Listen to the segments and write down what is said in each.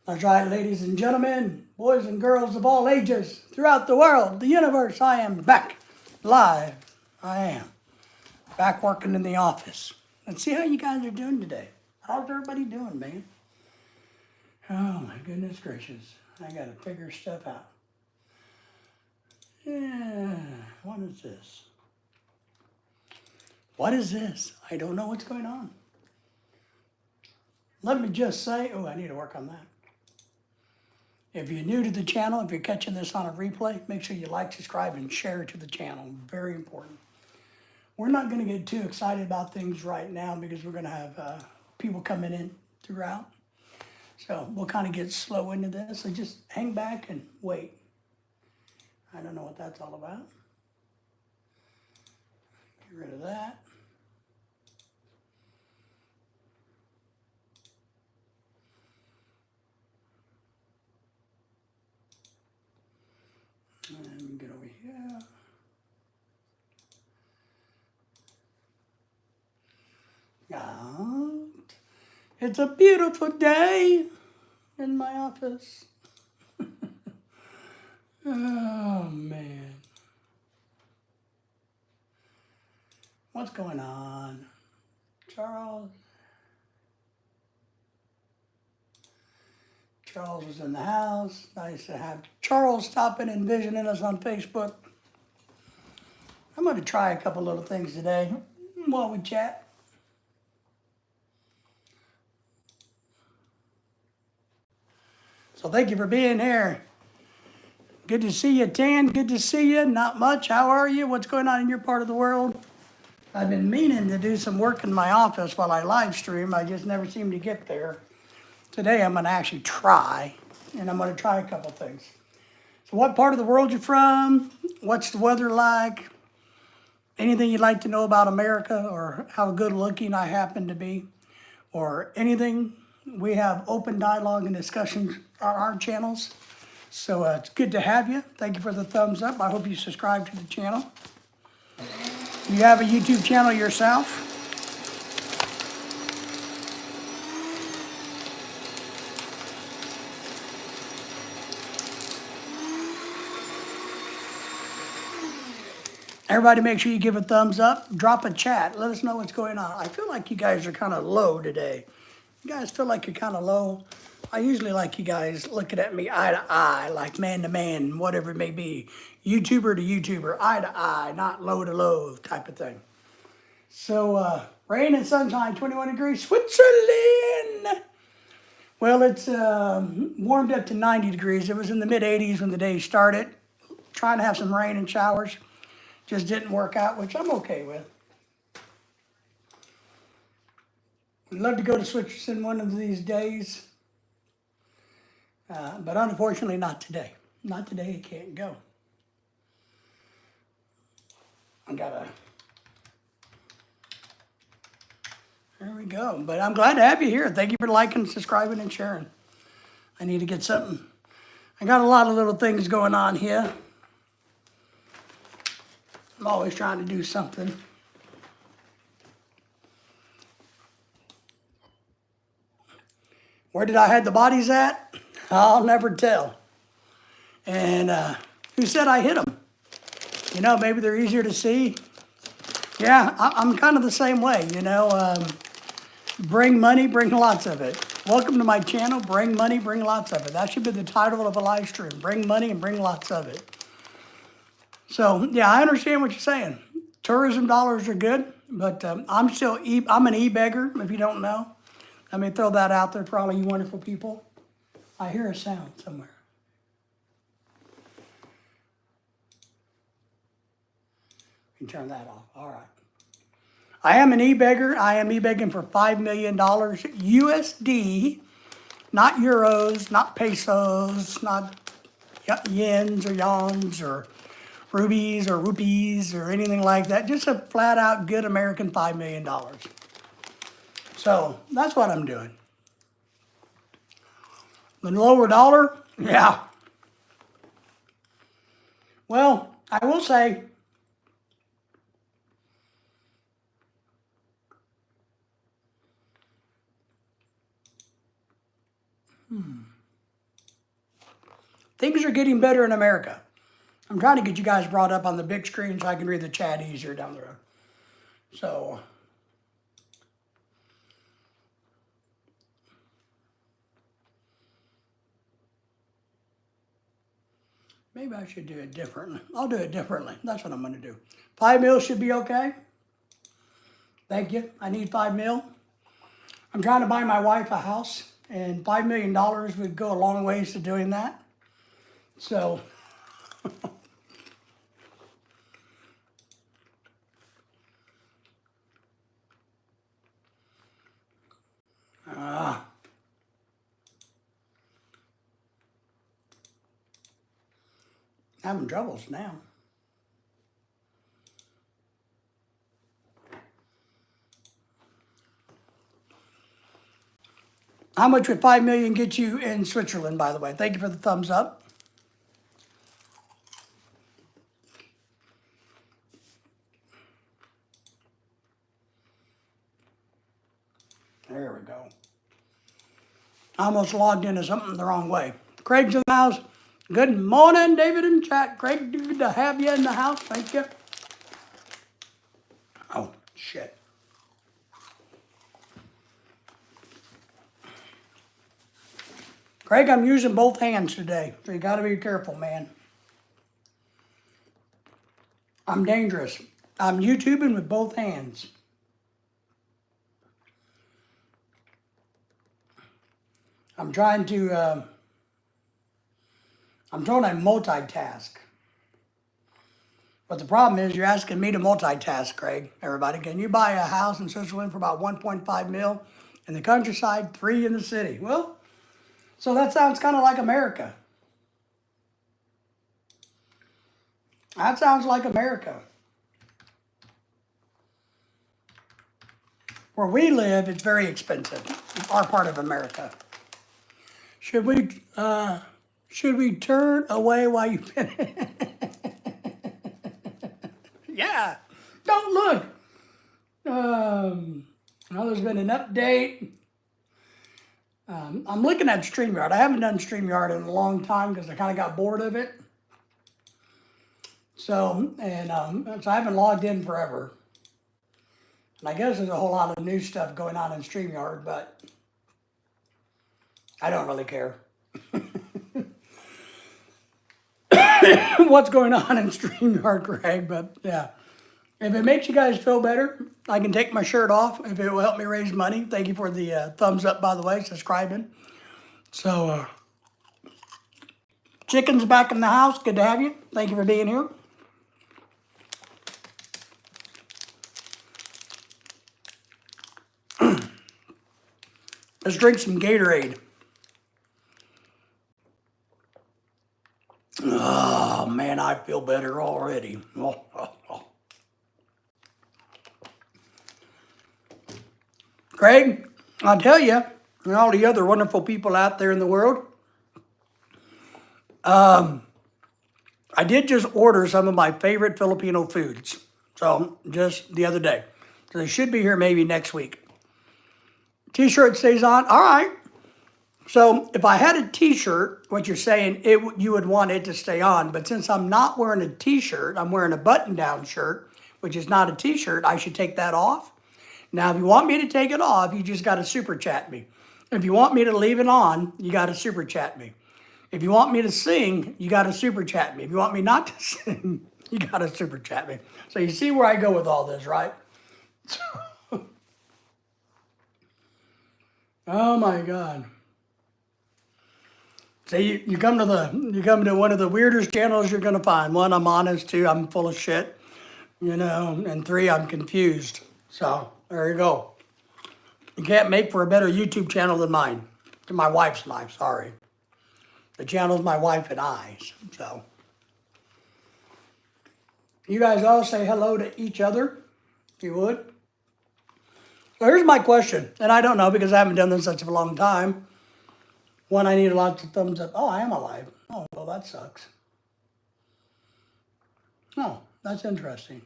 That's right, ladies and gentlemen, boys and girls of all ages throughout the world, the universe. I am back live. I am back working in the office. Let's see how you guys are doing today. How's everybody doing, man? Oh my goodness gracious. I gotta figure stuff out. Yeah, what is this? What is this? I don't know what's going on. Let me just say, oh, I need to work on that. If you're new to the channel, if you're catching this on a replay, make sure you like, subscribe, and share to the channel. Very important. We're not going to get too excited about things right now because we're going to have people coming in throughout. So we'll kind of get slow into this. So just hang back and wait. I don't know what that's all about. Get rid of that. And get over here. Ah, it's a beautiful day in my office. Oh, man. What's going on? Charles? Charles is in the house. Nice to have Charles stopping and visiting us on Facebook. I'm going to try a couple little things today while we chat. So thank you for being here. Good to see you, Tan. Good to see you. Not much. How are you? What's going on in your part of the world? I've been meaning to do some work in my office while I live stream. I just never seem to get there. Today I'm going to actually try, and I'm going to try a couple things. So what part of the world you're from? What's the weather like? Anything you'd like to know about America or how good looking I happen to be? Or anything? We have open dialogue and discussions on our channels. So it's good to have you. Thank you for the thumbs up. I hope you subscribe to the channel. You have a YouTube channel yourself? Everybody make sure you give a thumbs up, drop a chat, let us know what's going on. I feel like you guys are kind of low today. You guys feel like you're kind of low? I usually like you guys looking at me eye to eye, like man to man, whatever it may be. YouTuber to YouTuber, eye to eye, not low to low type of thing. So, rain and sunshine, 21 degrees, Switzerland. Well, it's warmed up to 90 degrees. It was in the mid 80s when the day started. Trying to have some rain and showers. Just didn't work out, which I'm okay with. I'd love to go to Switzerland one of these days, but unfortunately not today. Not today, I can't go. There we go. But I'm glad to have you here. Thank you for liking, subscribing, and sharing. I need to get something. I got a lot of little things going on here. I'm always trying to do something. Where did I hide the bodies at? I'll never tell. And who said I hit them? You know, maybe they're easier to see. Yeah, I'm kind of the same way, you know. Bring money, bring lots of it. Welcome to my channel, bring money, bring lots of it. That should be the title of a live stream. Bring money and bring lots of it. So, yeah, I understand what you're saying. Tourism dollars are good, but I'm an e-beggar, if you don't know. Let me throw that out there for all of you wonderful people. I hear a sound somewhere. You can turn that off. All right. I am an e-beggar. I am e-begging for $5 million USD, not euros, not pesos, not yens or yawns or rubies or rupees or anything like that. Just a flat out good American $5 million. So that's what I'm doing. The lower dollar, yeah. Well, I will say, Things are getting better in America. I'm trying to get you guys brought up on the big screen so I can read the chat easier down the road. So, maybe I should do it differently. I'll do it differently. That's what I'm going to do. 5 mil should be okay. Thank you. I need 5 mil. I'm trying to buy my wife a house, and $5 million would go a long ways to doing that. So, having troubles now. How much would 5 million get you in Switzerland, by the way? Thank you for the thumbs up. There we go. I almost logged into something the wrong way. Craig's in the house. Good morning, David in chat. Craig, good to have you in the house. Thank you. Oh, shit. Craig, I'm using both hands today, so you gotta be careful, man. I'm dangerous. I'm YouTubing with both hands. I'm trying to multitask. But the problem is you're asking me to multitask, Craig. Everybody, can you buy a house in Switzerland for about 1.5 mil in the countryside, 3 in the city? Well, so that sounds kind of like America. That sounds like America. Where we live, it's very expensive. Our part of America. Should we turn away while you finish? Yeah. Don't look. Well, there's been an update. I'm looking at StreamYard. I haven't done StreamYard in a long time because I kind of got bored of it. So I haven't logged in forever. And I guess there's a whole lot of new stuff going on in StreamYard, but I don't really care. What's going on in StreamYard, Greg, but yeah. If it makes you guys feel better, I can take my shirt off if it will help me raise money. Thank you for the thumbs up, by the way, subscribing. So, Chicken's back in the house. Good to have you. Thank you for being here. Let's drink some Gatorade. Oh, man, I feel better already. Oh. Craig, I'll tell you, and all the other wonderful people out there in the world, I did just order some of my favorite Filipino foods. So, just the other day. So, they should be here maybe next week. T-shirt stays on. All right. So, if I had a T-shirt, what you're saying, you would want it to stay on. But since I'm not wearing a T-shirt, I'm wearing a button-down shirt, which is not a T-shirt, I should take that off. Now, if you want me to take it off, you just got to super chat me. If you want me to leave it on, you got to super chat me. If you want me to sing, you got to super chat me. If you want me not to sing, you got to super chat me. So you see where I go with all this, right? Oh my God. See, you come to one of the weirdest channels you're gonna find. 1, I'm honest. 2, I'm full of shit, and 3, I'm confused. So there you go. You can't make for a better YouTube channel than mine. To my wife's life, sorry. The channel's my wife and I, so. You guys all say hello to each other, if you would. So here's my question, and I don't know because I haven't done this such a long time. 1, I need lots of thumbs up. Oh, I am alive. Oh, well, that sucks. Oh, that's interesting.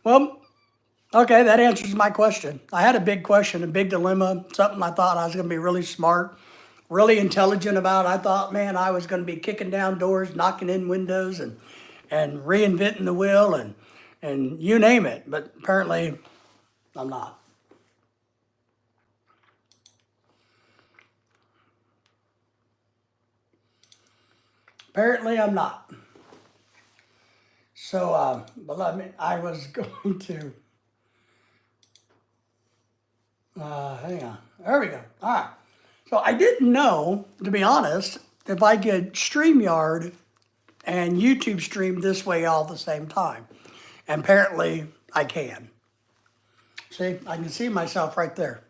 Well, okay, that answers my question. I had a big question, a big dilemma, something I thought I was going to be really smart really intelligent about. I thought, man, I was going to be kicking down doors, knocking in windows, and reinventing the wheel, and you name it. But apparently, I'm not. Apparently, I'm not. So, but let me. I was going to. Hang on. There we go. All right. So I didn't know, to be honest, if I could StreamYard and YouTube stream this way all at the same time. And apparently I can. See, I can see myself right there.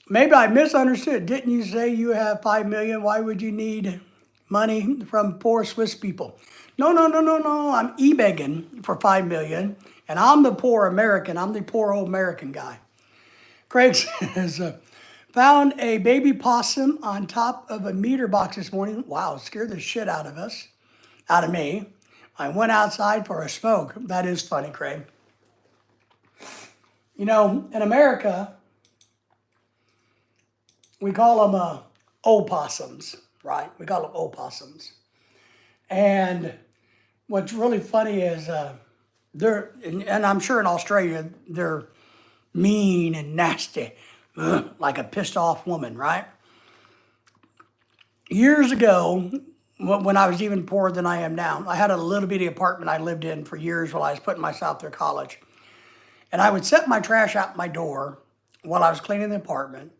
Maybe I misunderstood. Didn't you say you have 5 million? Why would you need money from poor Swiss people? No, no, no, no, no. I'm e-begging for 5 million. And I'm the poor American. I'm the poor old American guy. Craig says, found a baby possum on top of a meter box this morning. Wow, scared the shit out of us, out of me. I went outside for a smoke. That is funny, Craig. You know, in America, we call them opossums, right? We call them opossums. And what's really funny is and I'm sure in Australia, they're mean and nasty, like a pissed off woman, right? Years ago, when I was even poorer than I am now, I had a little bitty apartment I lived in for years while I was putting myself through college. And I would set my trash out my door while I was cleaning the apartment,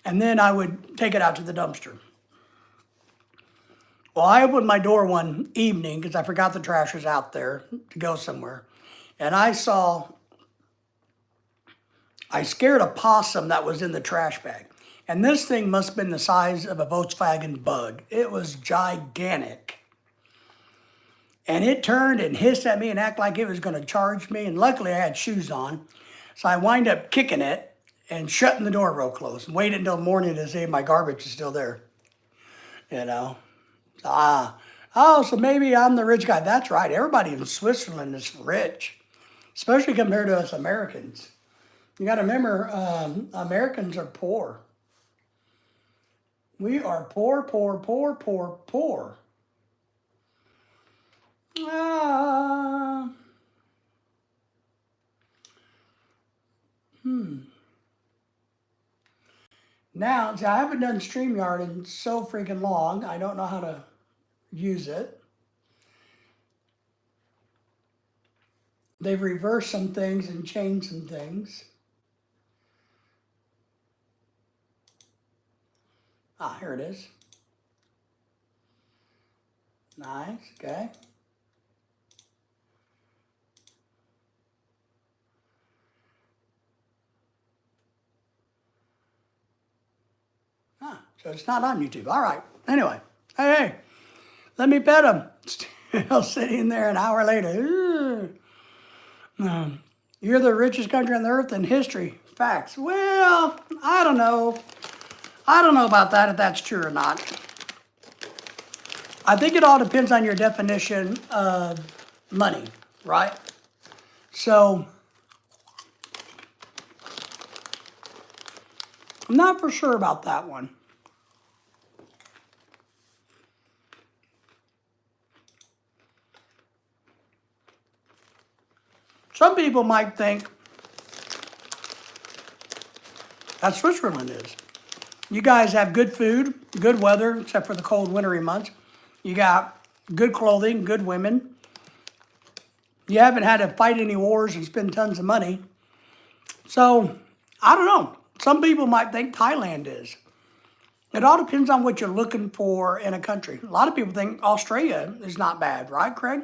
and then I would take it out to the dumpster. Well, I opened my door one evening because I forgot the trash was out there to go somewhere. And I scared a possum that was in the trash bag. And this thing must have been the size of a Volkswagen Bug. It was gigantic. And it turned and hissed at me and acted like it was going to charge me. And luckily I had shoes on. So I wind up kicking it and shutting the door real close and waited until morning to see if my garbage is still there. You know? So maybe I'm the rich guy. That's right. Everybody in Switzerland is rich, especially compared to us Americans. You got to remember, Americans are poor. We are poor, poor, poor, poor, poor. Now, see, I haven't done StreamYard in so freaking long. I don't know how to use it. They've reversed some things and changed some things. Here it is. Nice, okay. So it's not on YouTube. All right. Anyway, hey, let me pet him. Still sitting there an hour later. You're the richest country on the earth in history. Facts. Well, I don't know. I don't know about that, if that's true or not. I think it all depends on your definition of money, right? So, I'm not for sure about that one. Some people might think that's Switzerland is. You guys have good food, good weather, except for the cold wintry months. You got good clothing, good women. You haven't had to fight any wars and spend tons of money. So, I don't know. Some people might think Thailand is. It all depends on what you're looking for in a country. A lot of people think Australia is not bad, right, Craig?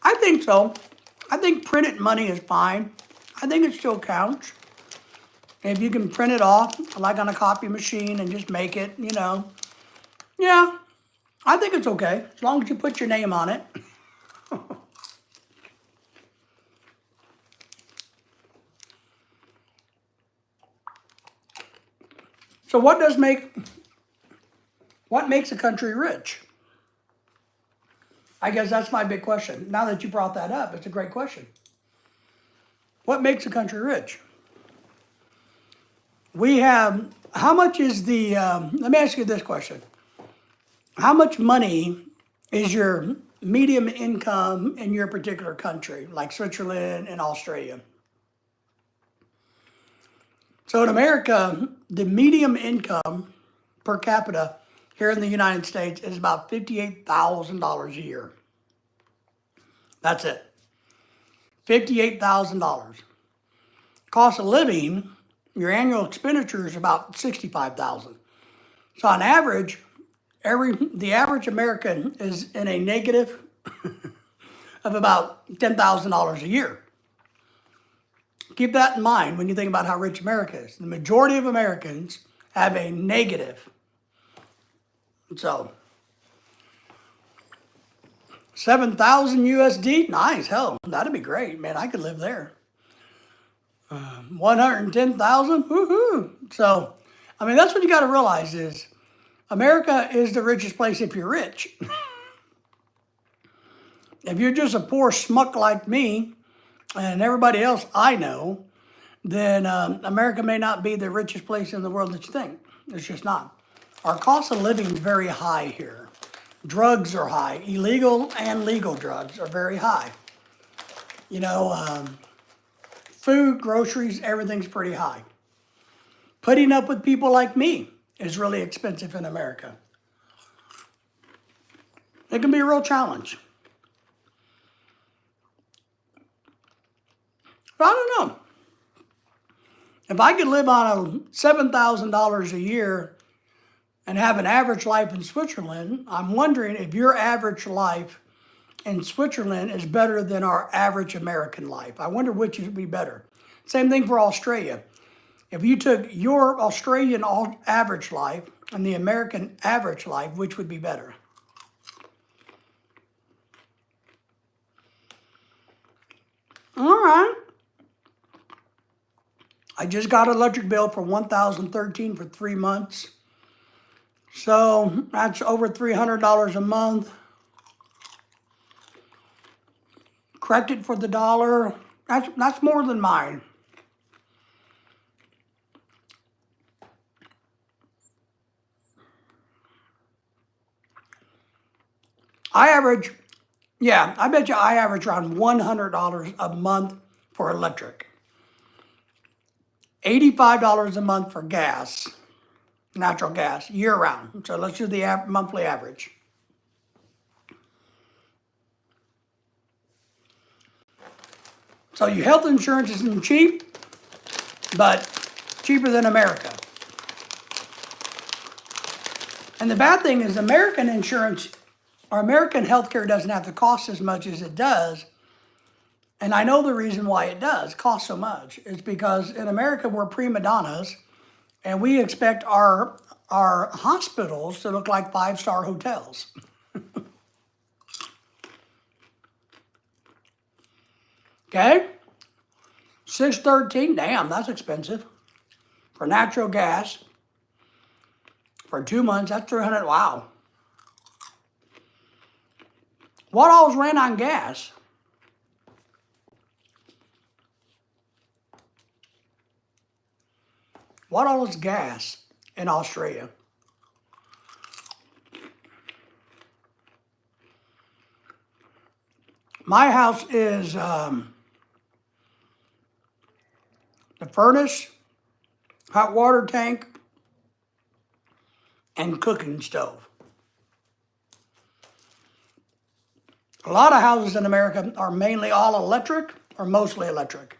I think so. I think printed money is fine. I think it still counts. If you can print it off, like on a copy machine, and just make it, yeah, I think it's okay, as long as you put your name on it. So what makes a country rich? I guess that's my big question. Now that you brought that up, it's a great question. What makes a country rich? We have, how much is let me ask you this question. How much money is your medium income in your particular country, like Switzerland and Australia? So in America, the medium income per capita here in the United States is about $58,000 a year. That's it. $58,000. Cost of living, your annual expenditure is about $65,000. So on average, the average American is in a negative of about $10,000 a year. Keep that in mind when you think about how rich America is. The majority of Americans have a negative. So, 7,000 USD, nice, hell, that'd be great, man. I could live there. 110,000, woohoo. So, I mean, that's what you got to realize is America is the richest place if you're rich. If you're just a poor schmuck like me and everybody else I know, then America may not be the richest place in the world that you think. It's just not. Our cost of living is very high here. Drugs are high. Illegal and legal drugs are very high. You know, food, groceries, everything's pretty high. Putting up with people like me is really expensive in America. It can be a real challenge. But I don't know. If I could live on $7,000 a year and have an average life in Switzerland, I'm wondering if your average life in Switzerland is better than our average American life. I wonder which would be better. Same thing for Australia. If you took your Australian average life and the American average life, which would be better? All right. I just got an electric bill for $1,013 for 3 months. So that's over $300 a month. Corrected for the dollar, that's more than mine. I bet you I average around $100 a month for electric. $85 a month for gas, natural gas, year round. So let's do the monthly average. So your health insurance isn't cheap, but cheaper than America. And the bad thing is American insurance or American healthcare doesn't have to cost as much as it does. And I know the reason why it does cost so much. It's because in America we're prima donnas and we expect our hospitals to look like 5-star hotels. Okay? $613, damn, that's expensive. For natural gas, for 2 months, that's $300, wow. What all's ran on gas? What all is gas in Australia? My house is the furnace, hot water tank, and cooking stove. A lot of houses in America are mainly all electric or mostly electric.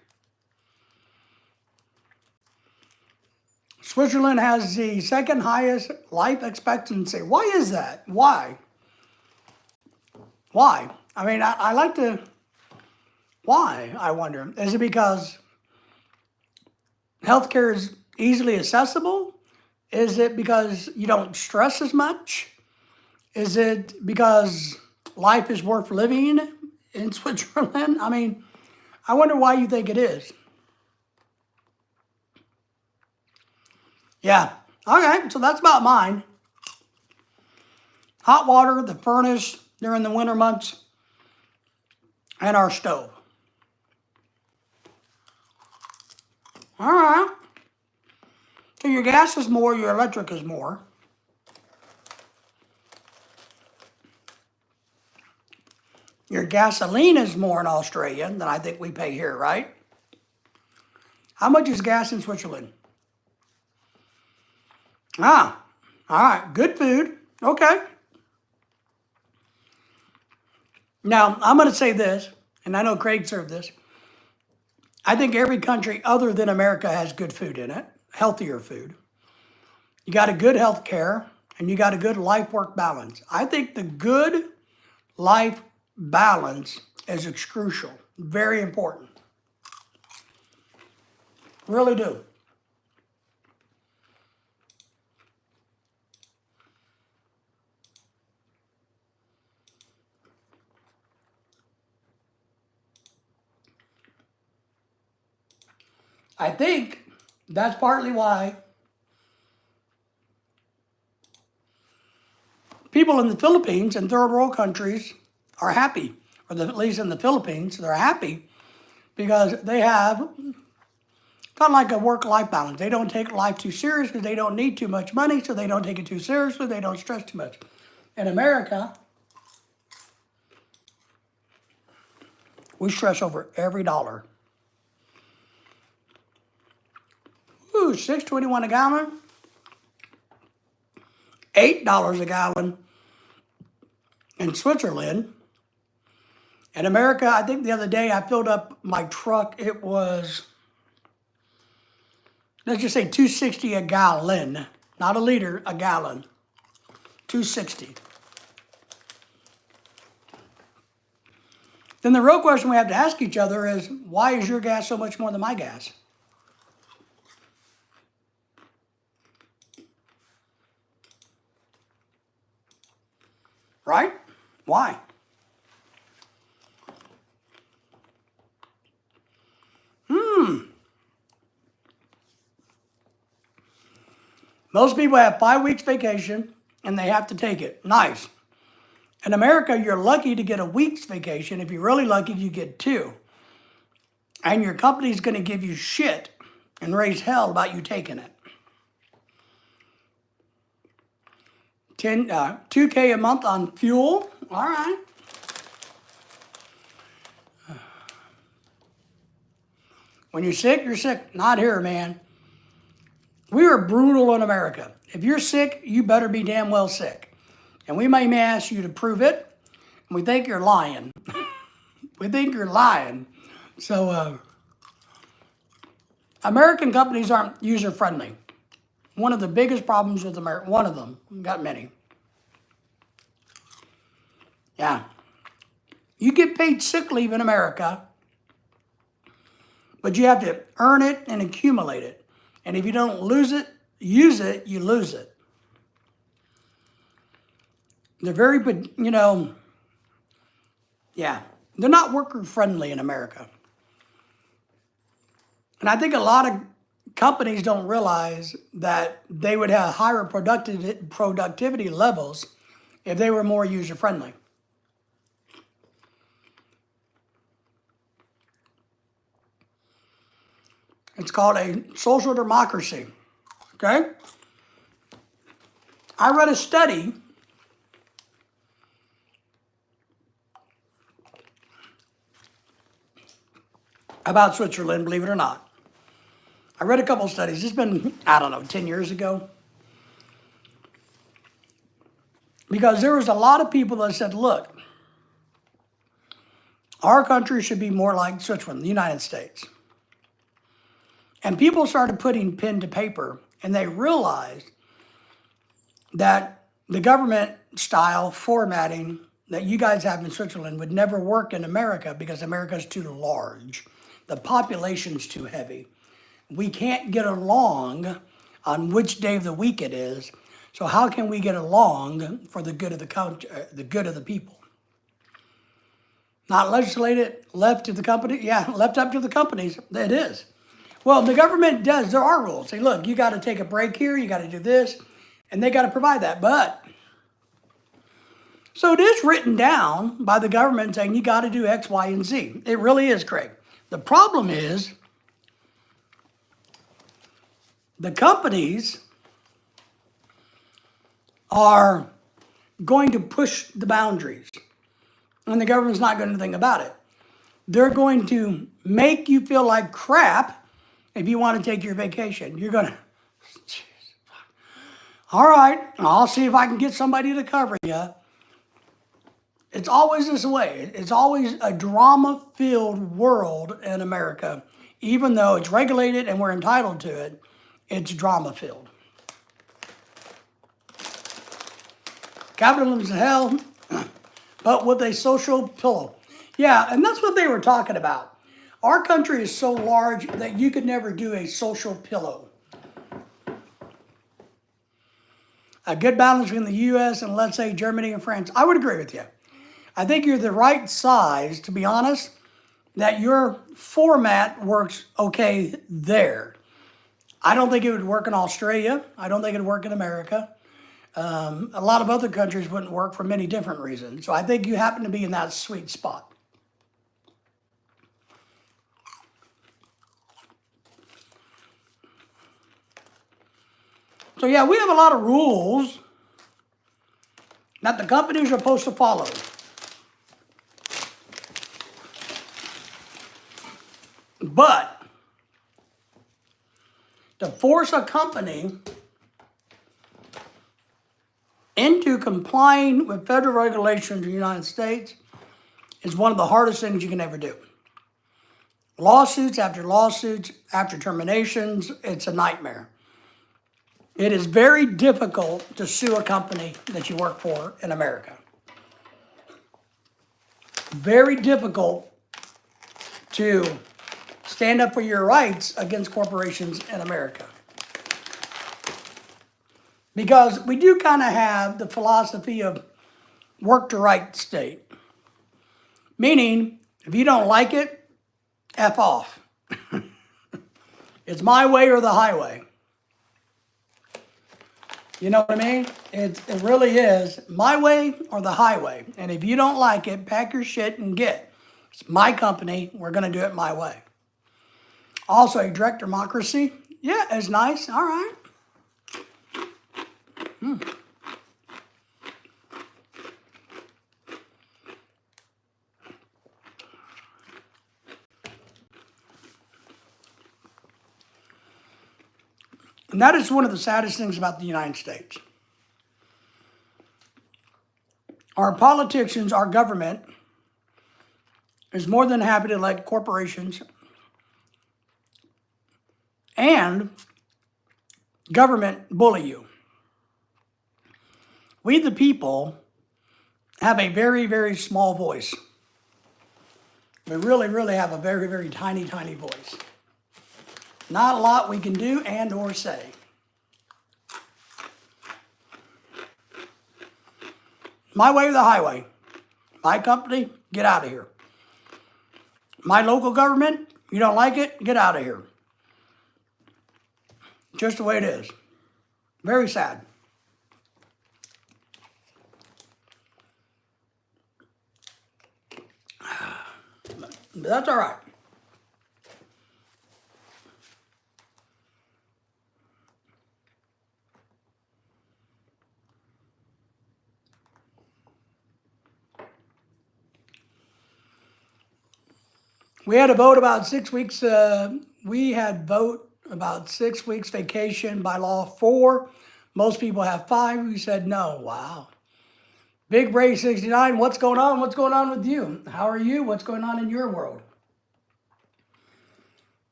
Switzerland has the second highest life expectancy. Why is that? Why? Why? I mean, I like to, why, I wonder? Is it because healthcare is easily accessible? Is it because you don't stress as much? Is it because life is worth living in Switzerland? I mean, I wonder why you think it is. Yeah, okay, so that's about mine. Hot water, the furnace, during the winter months, and our stove. All right. So your gas is more, your electric is more. Your gasoline is more in Australia than I think we pay here, right? How much is gas in Switzerland? Ah, all right, good food. Okay. Now, I'm going to say this, and I know Craig served this. I think every country other than America has good food in it, healthier food. You got a good health care, and you got a good life-work balance. I think the good life balance is crucial, very important. Really do. I think that's partly why people in the Philippines and third world countries are happy, or at least in the Philippines, they're happy because they have kind of like a work-life balance. They don't take life too serious because they don't need too much money, so they don't take it too seriously. They don't stress too much. In America, we stress over every dollar. Ooh, $6.21 a gallon, $8 a gallon in Switzerland. In America, I think the other day I filled up my truck. It was, let's just say $2.60 a gallon, not a liter, a gallon. $2.60. Then the real question we have to ask each other is, why is your gas so much more than my gas? Right? Why? Most people have 5 weeks vacation and they have to take it. Nice. In America, you're lucky to get a week's vacation. If you're really lucky, you get 2. And your company's going to give you shit and raise hell about you taking it. $2K a month on fuel. All right. When you're sick, you're sick. Not here, man. We are brutal in America. If you're sick, you better be damn well sick. And we may ask you to prove it, and we think you're lying. We think you're lying. So, American companies aren't user-friendly. One of the biggest problems with America, one of them, got many. Yeah. You get paid sick leave in America, but you have to earn it and accumulate it. And if you don't use it, you lose it. They're very, yeah, they're not worker friendly in America. And I think a lot of companies don't realize that they would have higher productivity levels if they were more user friendly. It's called a social democracy, okay? I read a study about Switzerland, believe it or not. I read a couple of studies. It's been, 10 years ago. Because there was a lot of people that said, look, our country should be more like Switzerland, the United States. And people started putting pen to paper, and they realized that the government style formatting that you guys have in Switzerland would never work in America because America's too large. The population's too heavy. We can't get along on which day of the week it is. So how can we get along for the good of the country, the good of the people? Not legislate it, left to the company. Yeah, left up to the companies. It is. Well, the government does. There are rules. Say, look, you got to take a break here. You got to do this. And they got to provide that. But So it is written down by the government saying you got to do X, Y, and Z. It really is, Craig. The problem is the companies are going to push the boundaries, and the government's not going to do anything about it. They're going to make you feel like crap if you want to take your vacation. You're going to, all right, I'll see if I can get somebody to cover you. It's always this way. It's always a drama-filled world in America. Even though it's regulated and we're entitled to it, it's drama-filled. Capitalism is hell, but with a social pillow. Yeah, and that's what they were talking about. Our country is so large that you could never do a social pillow. A good balance between the U.S. and, let's say, Germany and France. I would agree with you. I think you're the right size, to be honest, that your format works okay there. I don't think it would work in Australia. I don't think it would work in America. A lot of other countries wouldn't work for many different reasons. So I think you happen to be in that sweet spot. So yeah, we have a lot of rules that the companies are supposed to follow. But to force a company into complying with federal regulations in the United States is one of the hardest things you can ever do. Lawsuits, after terminations, it's a nightmare. It is very difficult to sue a company that you work for in America. Very difficult to stand up for your rights against corporations in America. Because we do kind of have the philosophy of work to right state. Meaning, if you don't like it, F off. It's my way or the highway. You know what I mean? It really is my way or the highway. And if you don't like it, pack your shit and get. It's my company. We're going to do it my way. Also, a direct democracy. Yeah, it's nice. All right. And that is one of the saddest things about the United States. Our politicians, our government, is more than happy to let corporations and government bully you. We, the people, have a very, very small voice. We really, really have a very, very tiny, tiny voice. Not a lot we can do and or say. My way or the highway. My company, get out of here. My local government, you don't like it, get out of here. Just the way it is. Very sad. But that's all right. We had a vote about 6 weeks. We had vote about 6 weeks vacation by law 4. Most people have 5. We said no. Wow. Big Ray 69. What's going on? What's going on with you? How are you? What's going on in your world?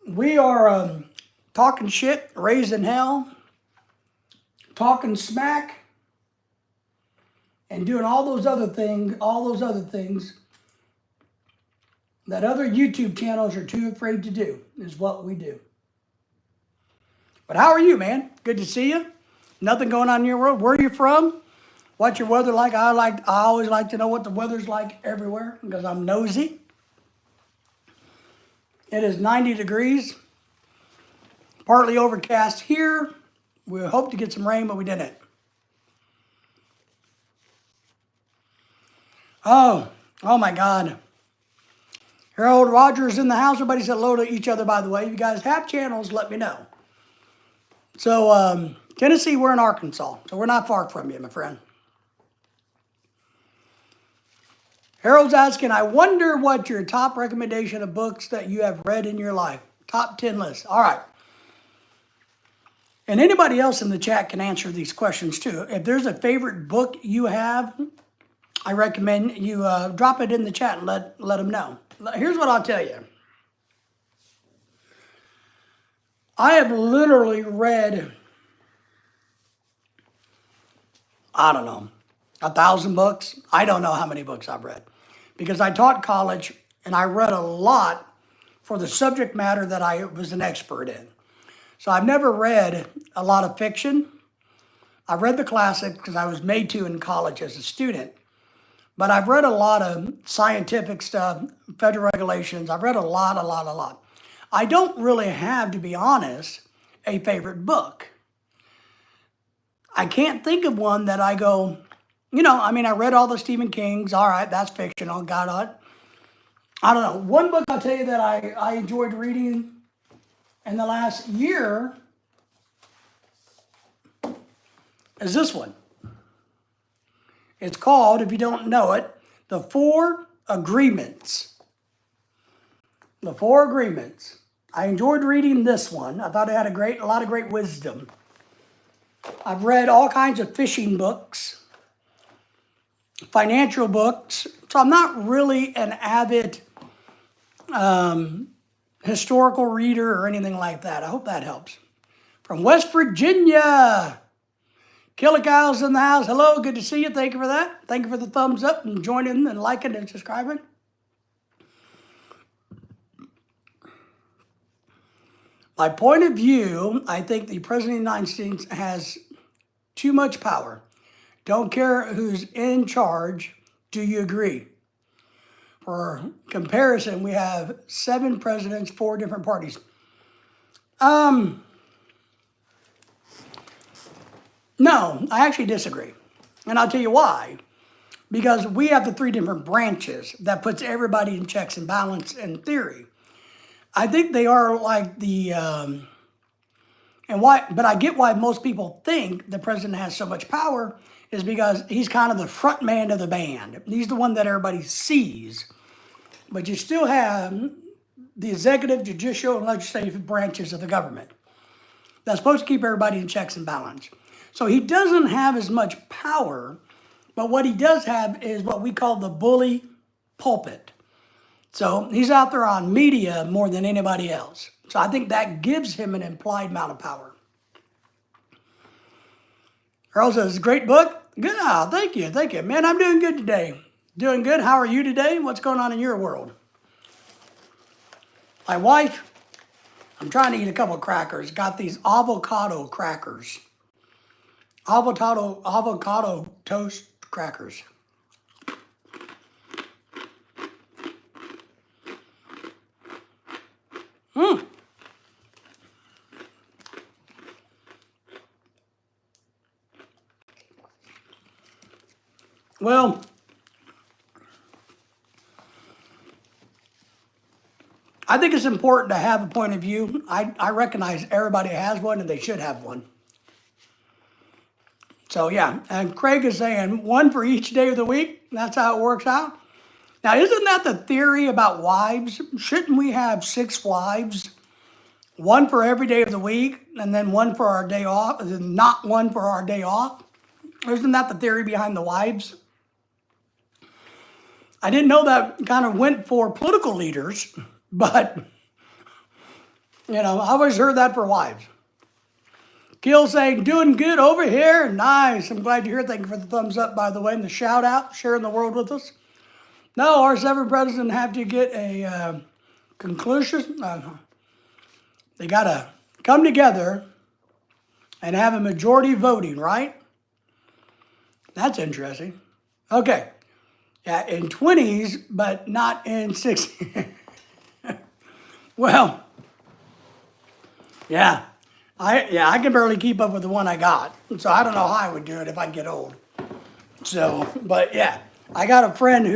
We are talking shit, raising hell, talking smack, and doing all those other things that other YouTube channels are too afraid to do, is what we do. But how are you, man? Good to see you. Nothing going on in your world. Where are you from? What's your weather like? I always like to know what the weather's like everywhere because I'm nosy. It is 90 degrees. Partly overcast here. We hope to get some rain, but we didn't. Oh my God. Harold Rogers in the house. Everybody said hello to each other, by the way. If you guys have channels, let me know. So, Tennessee, we're in Arkansas, so we're not far from you, my friend. Harold's asking, I wonder what your top recommendation of books that you have read in your life. Top 10 list. All right. And anybody else in the chat can answer these questions too. If there's a favorite book you have, I recommend you drop it in the chat and let them know. Here's what I'll tell you. I have literally read, I don't know, 1,000 books. I don't know how many books I've read because I taught college and I read a lot for the subject matter that I was an expert in. So I've never read a lot of fiction. I've read the classics because I was made to in college as a student. But I've read a lot of scientific stuff, federal regulations. I've read a lot. I don't really have, to be honest, a favorite book. I can't think of one that I go, I read all the Stephen Kings. All right, that's fictional. Got it. I don't know. One book I'll tell you that I enjoyed reading in the last year is this one. It's called, if you don't know it, The Four Agreements. The Four Agreements. I enjoyed reading this one. I thought it had a lot of great wisdom. I've read all kinds of fishing books, financial books. So I'm not really an avid historical reader or anything like that. I hope that helps. From West Virginia. Killicow's in the house. Hello, good to see you. Thank you for that. Thank you for the thumbs up and joining and liking and subscribing. My point of view, I think the President of the United States has too much power. Don't care who's in charge. Do you agree? For comparison, we have 7 presidents, 4 different parties. No, I actually disagree. And I'll tell you why. Because we have the 3 different branches that puts everybody in checks and balance in theory. I think they are like but I get why most people think the president has so much power is because he's kind of the front man of the band. He's the one that everybody sees. But you still have the executive, judicial, and legislative branches of the government. That's supposed to keep everybody in checks and balance. So he doesn't have as much power, but what he does have is what we call the bully pulpit. So he's out there on media more than anybody else. So I think that gives him an implied amount of power. Earl says, great book. Good. Oh, thank you. Man, I'm doing good today. Doing good. How are you today? What's going on in your world? My wife, I'm trying to eat a couple of crackers. Got these avocado crackers. Avocado toast crackers. Well, I think it's important to have a point of view. I recognize everybody has one and they should have one. So yeah, and Craig is saying 1 for each day of the week. That's how it works out. Now, isn't that the theory about wives? Shouldn't we have 6 wives? 1 for every day of the week, and then 1 for our day off, and then not 1 for our day off? Isn't that the theory behind the wives? I didn't know that kind of went for political leaders, but, I always heard that for wives. Gil saying, doing good over here. Nice. I'm glad you're here. Thank you for the thumbs up, by the way, and the shout out, sharing the world with us. No, our 7 presidents have to get a conclusion. They got to come together and have a majority voting, right? That's interesting. Okay. Yeah, in 20s, but not in 60s. Well, yeah. I can barely keep up with the one I got. So I don't know how I would do it if I get old. So, but yeah. I got a friend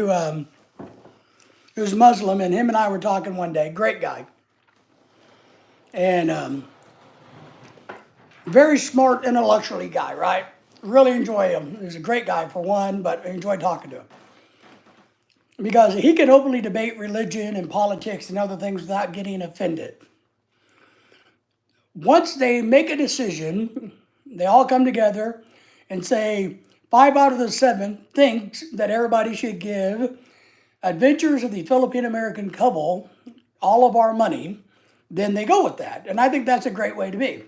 who's Muslim, and him and I were talking one day. Great guy, and very smart intellectually guy, right? Really enjoy him. He's a great guy for one, but I enjoy talking to him because he can openly debate religion and politics and other things without getting offended. Once they make a decision, they all come together and say 5 out of the 7 things that everybody should give Adventures of the Philippine American Couple all of our money, then they go with that. And I think that's a great way to be.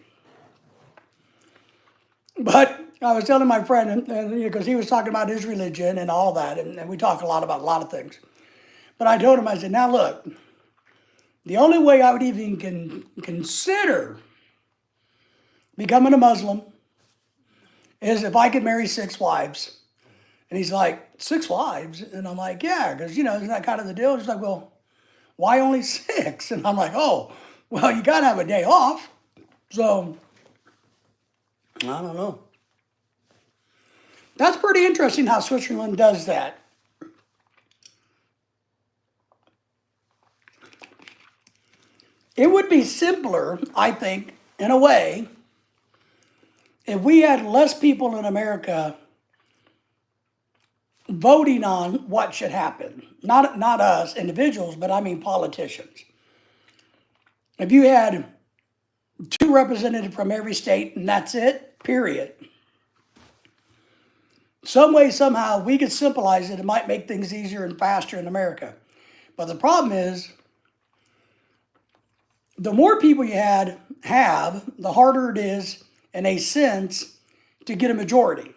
But I was telling my friend, and because he was talking about his religion and all that, and we talk a lot about a lot of things. But I told him, I said, now look, the only way I would even consider becoming a Muslim is if I could marry 6 wives. And he's like, 6 wives? And I'm like, yeah, because, isn't that kind of the deal? He's like, well, why only 6? And I'm like, oh, well, you got to have a day off. So, I don't know. That's pretty interesting how Switzerland does that. It would be simpler, I think, in a way, if we had less people in America voting on what should happen. Not us individuals, but I mean politicians. If you had 2 representatives from every state and that's it, period. Some way, somehow, we could simplify it. It might make things easier and faster in America. But the problem is, the more people you have, the harder it is, in a sense, to get a majority.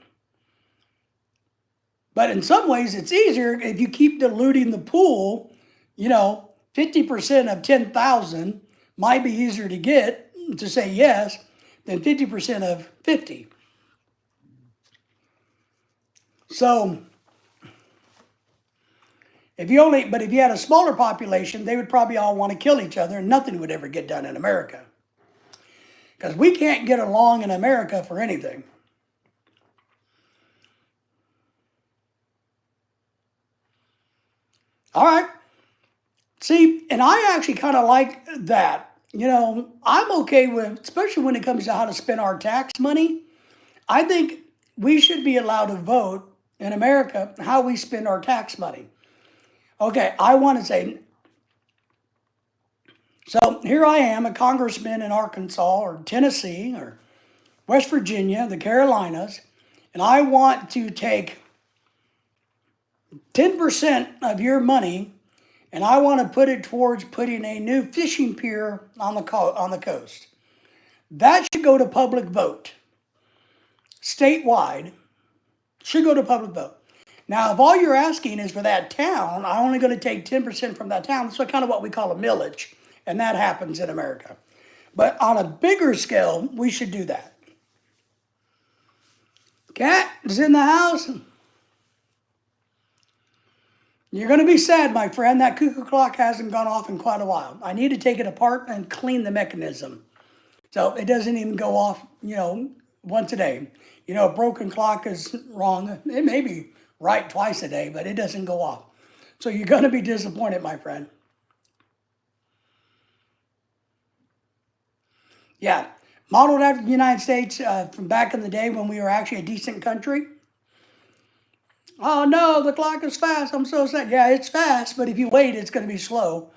But in some ways, it's easier if you keep diluting the pool. 50% of 10,000 might be easier to get to say yes than 50% of 50. So, if you had a smaller population, they would probably all want to kill each other and nothing would ever get done in America. Because we can't get along in America for anything. All right. See, and I actually kind of like that. I'm okay with, especially when it comes to how to spend our tax money. I think we should be allowed to vote in America how we spend our tax money. Okay, I want to say, so here I am, a congressman in Arkansas or Tennessee or West Virginia, the Carolinas, and I want to take 10% of your money and I want to put it towards putting a new fishing pier on the coast. That should go to public vote. Statewide, should go to public vote. Now, if all you're asking is for that town, I'm only going to take 10% from that town. That's kind of what we call a millage, and that happens in America. But on a bigger scale, we should do that. Cat is in the house. You're going to be sad, my friend. That cuckoo clock hasn't gone off in quite a while. I need to take it apart and clean the mechanism. So it doesn't even go off, once a day. A broken clock is wrong. It may be right twice a day, but it doesn't go off. So you're going to be disappointed, my friend. Yeah, modeled after the United States from back in the day when we were actually a decent country. Oh no, the clock is fast. I'm so sad. Yeah, it's fast, but if you wait, it's going to be slow.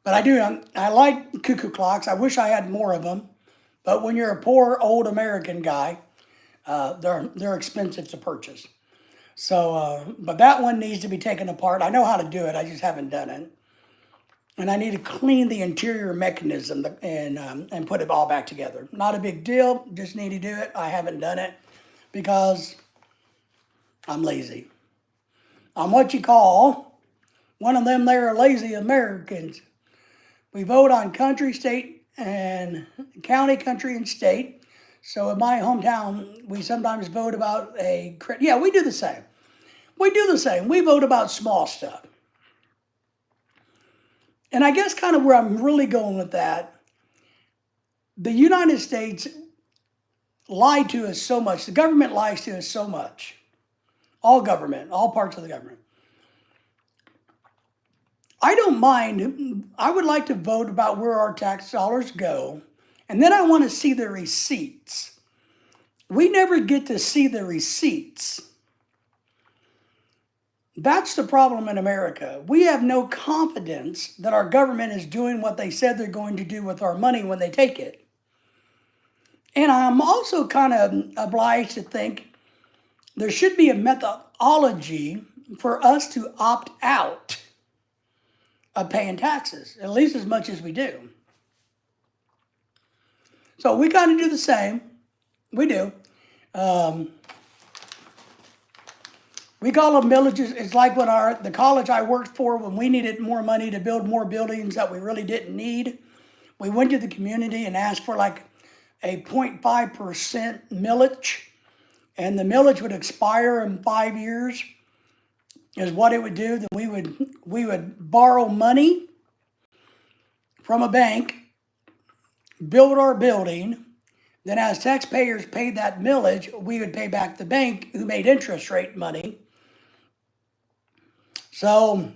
But I like cuckoo clocks. I wish I had more of them. But when you're a poor old American guy, they're expensive to purchase. So, but that one needs to be taken apart. I know how to do it. I just haven't done it. And I need to clean the interior mechanism and put it all back together. Not a big deal. Just need to do it. I haven't done it because I'm lazy. I'm what you call one of them there lazy Americans. We vote on country, state, and county, country, and state. So in my hometown, we sometimes vote about we do the same. We do the same. We vote about small stuff. And I guess kind of where I'm really going with that, the United States lied to us so much. The government lies to us so much. all government, all parts of the government. I don't mind. I would like to vote about where our tax dollars go, and then I want to see the receipts. We never get to see the receipts. That's the problem in America. We have no confidence that our government is doing what they said they're going to do with our money when they take it. And I'm also kind of obliged to think there should be a methodology for us to opt out of paying taxes, at least as much as we do. So we kind of do the same. We do. We call them villages. It's like when the college I worked for, when we needed more money to build more buildings that we really didn't need, we went to the community and asked for like a 0.5% millage, and the millage would expire in 5 years, is what it would do. Then we would borrow money from a bank, build our building. Then as taxpayers paid that millage, we would pay back the bank who made interest rate money. So,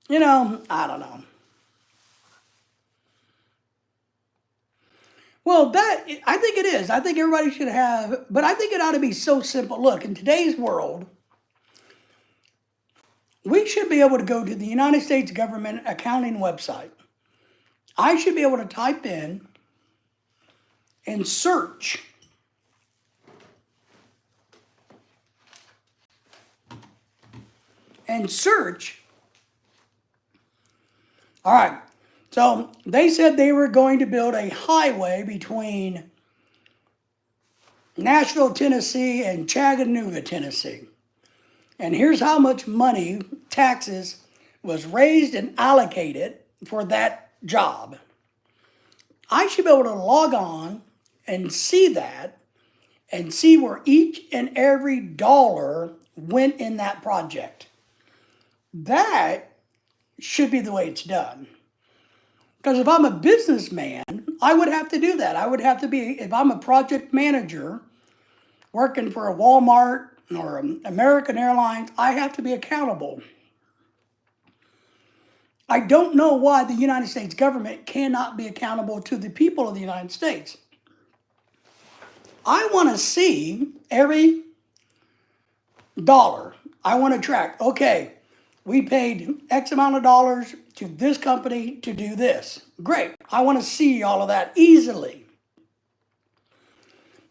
I don't know. Well, I think it is. I think everybody should have, but I think it ought to be so simple. Look, in today's world, we should be able to go to the United States government accounting website. I should be able to type in and search All right. So they said they were going to build a highway between Nashville, Tennessee and Chattanooga, Tennessee. And here's how much money, taxes, was raised and allocated for that job. I should be able to log on and see that and see where each and every dollar went in that project. That should be the way it's done. Because if I'm a businessman, I would have to do that. I would have to be, if I'm a project manager working for a Walmart or American Airlines, I have to be accountable. I don't know why the United States government cannot be accountable to the people of the United States. I want to see every dollar. I want to track, okay, we paid X amount of dollars to this company to do this. Great. I want to see all of that easily.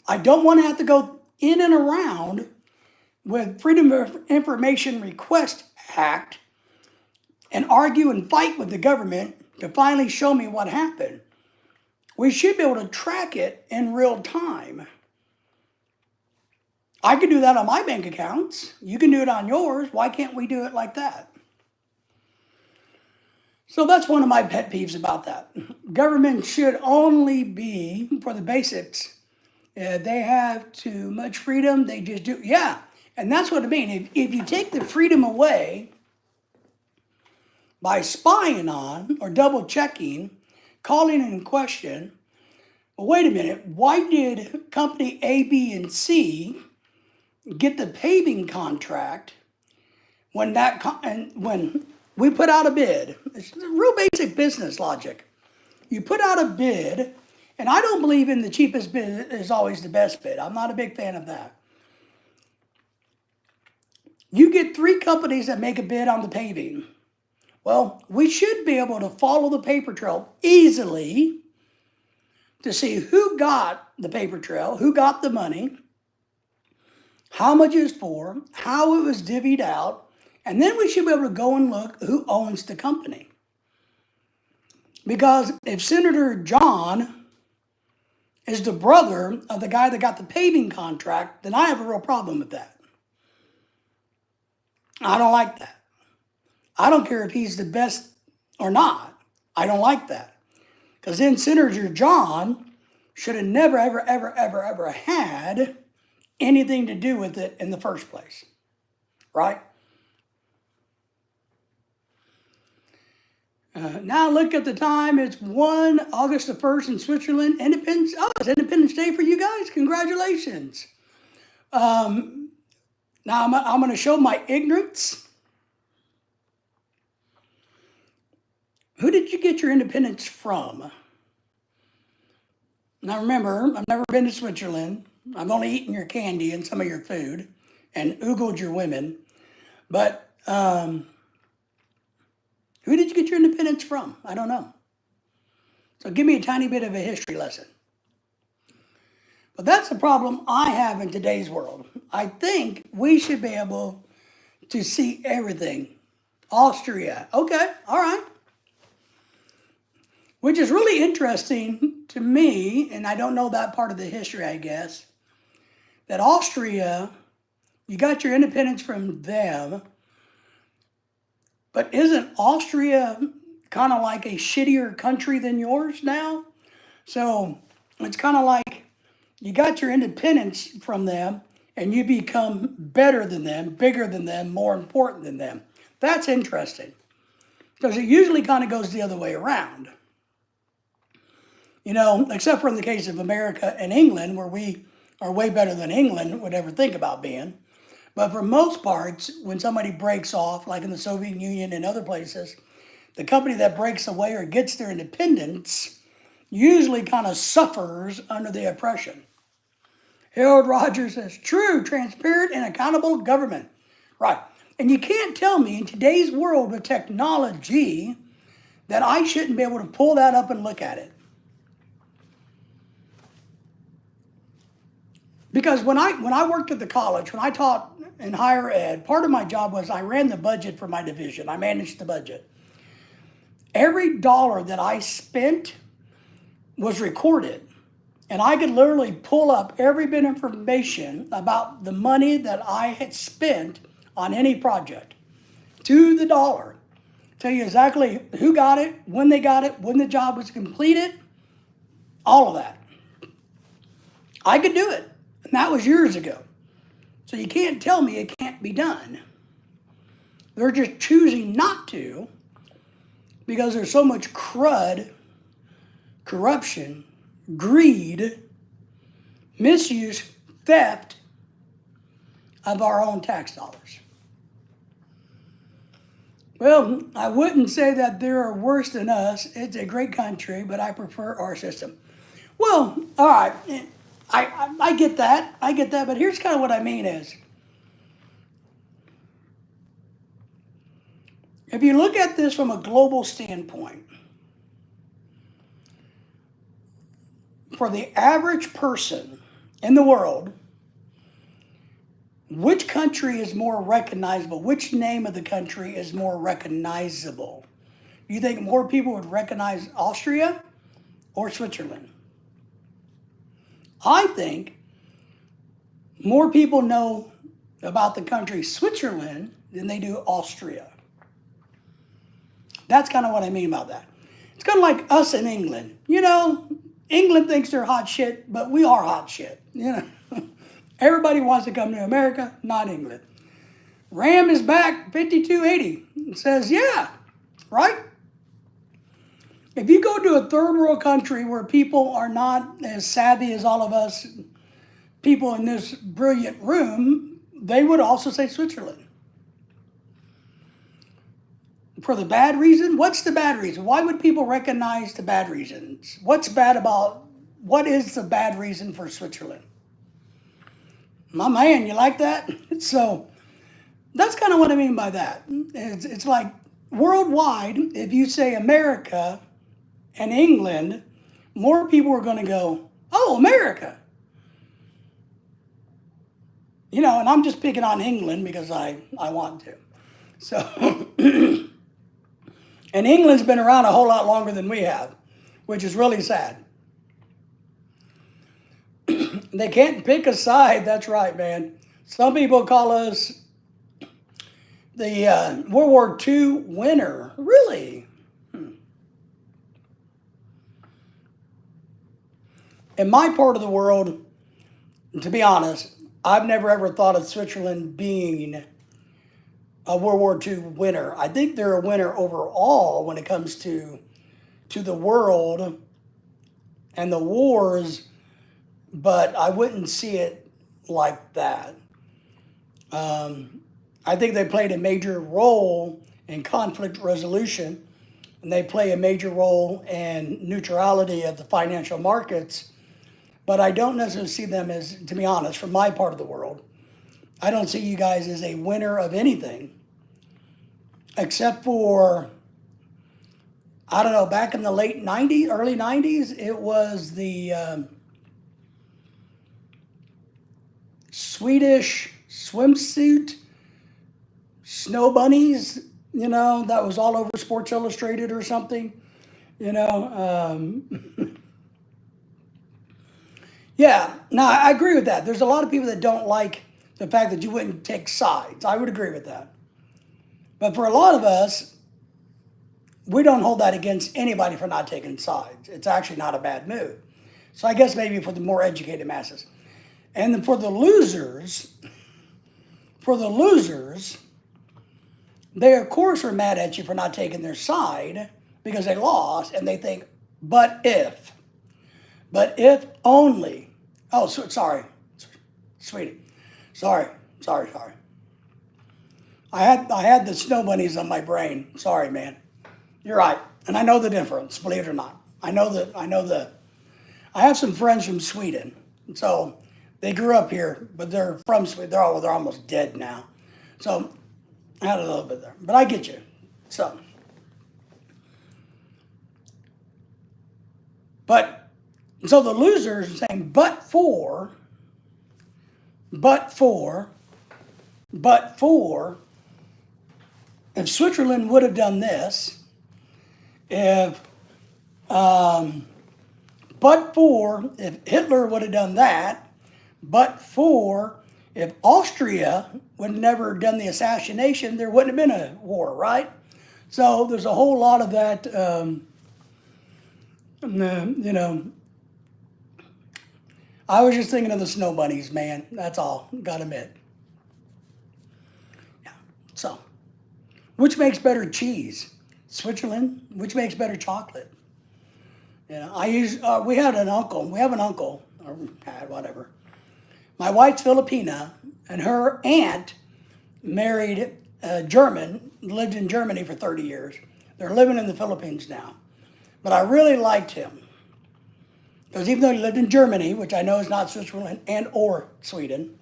I don't want to have to go in and around with Freedom of Information Request Act and argue and fight with the government to finally show me what happened. We should be able to track it in real time. I can do that on my bank accounts. You can do it on yours. Why can't we do it like that? So that's one of my pet peeves about that. Government should only be for the basics. They have too much freedom. They just do. Yeah, and that's what I mean. If you take the freedom away by spying on or double checking, calling in question, well, wait a minute, why did company A, B, and C get the paving contract when when we put out a bid? It's real basic business logic. You put out a bid, and I don't believe in the cheapest bid is always the best bid. I'm not a big fan of that. You get 3 companies that make a bid on the paving. Well, we should be able to follow the paper trail easily to see who got the paper trail, who got the money, how much it was for, how it was divvied out, and then we should be able to go and look who owns the company. Because if Senator John is the brother of the guy that got the paving contract, then I have a real problem with that. I don't like that. I don't care if he's the best or not. I don't like that. Because then Senator John should have never, ever had anything to do with it in the first place. Right? Now look at the time. It's August the 1st in Switzerland. It's Independence Day for you guys. Congratulations. Now I'm going to show my ignorance. Who did you get your independence from? Now remember, I've never been to Switzerland. I've only eaten your candy and some of your food and oogled your women. But who did you get your independence from? I don't know. So give me a tiny bit of a history lesson. But that's the problem I have in today's world. I think we should be able to see everything. Austria, okay, all right. Which is really interesting to me, and I don't know that part of the history, I guess, that Austria, you got your independence from them, but isn't Austria kind of like a shittier country than yours now? So it's kind of like you got your independence from them and you become better than them, bigger than them, more important than them. That's interesting because it usually kind of goes the other way around. You know, except for in the case of America and England, where we are way better than England would ever think about being. But for most parts, when somebody breaks off, like in the Soviet Union and other places, the company that breaks away or gets their independence usually kind of suffers under the oppression. Harold Rogers says, true, transparent, and accountable government. Right. And you can't tell me in today's world with technology that I shouldn't be able to pull that up and look at it. Because when I worked at the college, when I taught in higher ed, part of my job was I ran the budget for my division. I managed the budget. Every dollar that I spent was recorded. And I could literally pull up every bit of information about the money that I had spent on any project to the dollar. Tell you exactly who got it, when the job was completed, all of that. I could do it. And that was years ago. So you can't tell me it can't be done. They're just choosing not to because there's so much crud, corruption, greed, misuse, theft of our own tax dollars. Well, I wouldn't say that they are worse than us. It's a great country, but I prefer our system. Well, all right. I get that. But here's kind of what I mean is, if you look at this from a global standpoint, for the average person in the world, which country is more recognizable? Which name of the country is more recognizable? Do you think more people would recognize Austria or Switzerland? I think more people know about the country Switzerland than they do Austria. That's kind of what I mean about that. It's kind of like us in England. You know, England thinks they're hot shit, but we are hot shit. You know, everybody wants to come to America, not England. Ram is back 5280. It says, yeah, right? If you go to a third world country where people are not as savvy as all of us people in this brilliant room, they would also say Switzerland. For the bad reason? What's the bad reason? Why would people recognize the bad reasons? What is the bad reason for Switzerland? My man, you like that? So that's kind of what I mean by that. It's like worldwide, if you say America and England, more people are going to go, oh, America. You know, and I'm just picking on England because I want to. So, and England's been around a whole lot longer than we have, which is really sad. They can't pick a side, that's right, man. Some people call us the World War II winner. Really? In my part of the world, to be honest, I've never ever thought of Switzerland being a World War II winner. I think they're a winner overall when it comes to the world and the wars, but I wouldn't see it like that. I think they played a major role in conflict resolution, and they play a major role in neutrality of the financial markets. But I don't necessarily see them as, to be honest, from my part of the world, I don't see you guys as a winner of anything, except for, I don't know, back in the late 90s, early 90s, it was the Swedish swimsuit snow bunnies, that was all over Sports Illustrated or something, you know. Yeah, no, I agree with that. There's a lot of people that don't like the fact that you wouldn't take sides. I would agree with that. But for a lot of us, we don't hold that against anybody for not taking sides. It's actually not a bad move. So I guess maybe for the more educated masses. And then for the losers, they of course are mad at you for not taking their side because they lost, and they think, but if only. Oh, sorry, sweetie, sorry. I had the snow bunnies on my brain. Sorry, man. You're right, and I know the difference. Believe it or not, I have some friends from Sweden, so they grew up here, but they're from Sweden. They're almost dead now, so I had a little bit there. But I get you. So, so the losers are saying, but for, if Switzerland would have done this, if Hitler would have done that, if Austria would have never done the assassination, there wouldn't have been a war, right? So there's a whole lot of that, I was just thinking of the snow bunnies, man. That's all, gotta admit. Yeah, so, which makes better cheese? Switzerland? Which makes better chocolate? We have an uncle, or had whatever. My wife's Filipina, and her aunt married a German, lived in Germany for 30 years. They're living in the Philippines now. But I really liked him. Because even though he lived in Germany, which I know is not Switzerland and or Sweden,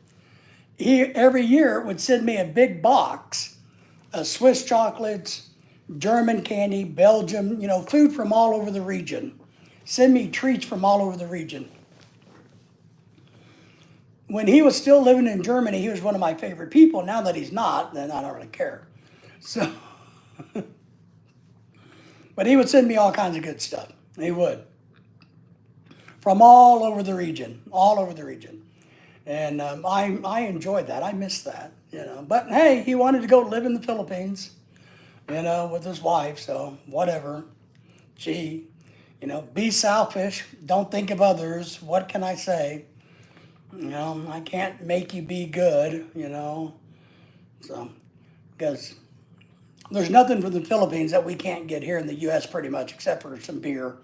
he every year would send me a big box of Swiss chocolates, German candy, Belgium, food from all over the region. Send me treats from all over the region. When he was still living in Germany, he was one of my favorite people. Now that he's not, then I don't really care. So, but he would send me all kinds of good stuff. He would. From all over the region. And I enjoyed that. I missed that, But hey, he wanted to go live in the Philippines, with his wife, so whatever. Gee, be selfish. Don't think of others. What can I say? I can't make you be good, So, because there's nothing from the Philippines that we can't get here in the U.S. pretty much, except for some beer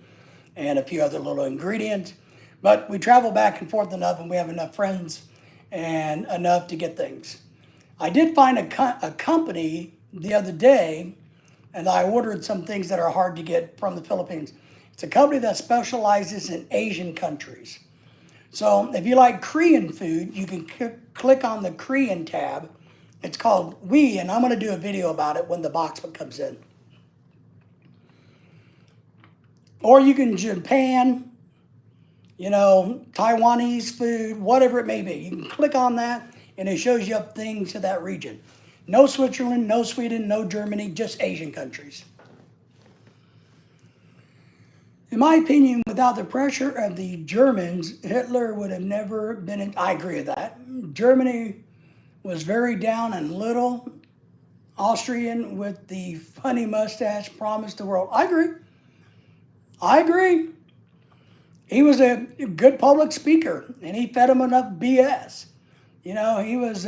and a few other little ingredients. But we travel back and forth enough, and we have enough friends and enough to get things. I did find a company the other day, and I ordered some things that are hard to get from the Philippines. It's a company that specializes in Asian countries. So if you like Korean food, you can click on the Korean tab. It's called We, and I'm going to do a video about it when the box comes in. Or you can Japan, Taiwanese food, whatever it may be. You can click on that, and it shows you up things to that region. No Switzerland, no Sweden, no Germany, just Asian countries. In my opinion, without the pressure of the Germans, Hitler would have never been in. I agree with that. Germany was very down and little. Austrian with the funny mustache promised the world. I agree. He was a good public speaker, and he fed him enough BS. He was,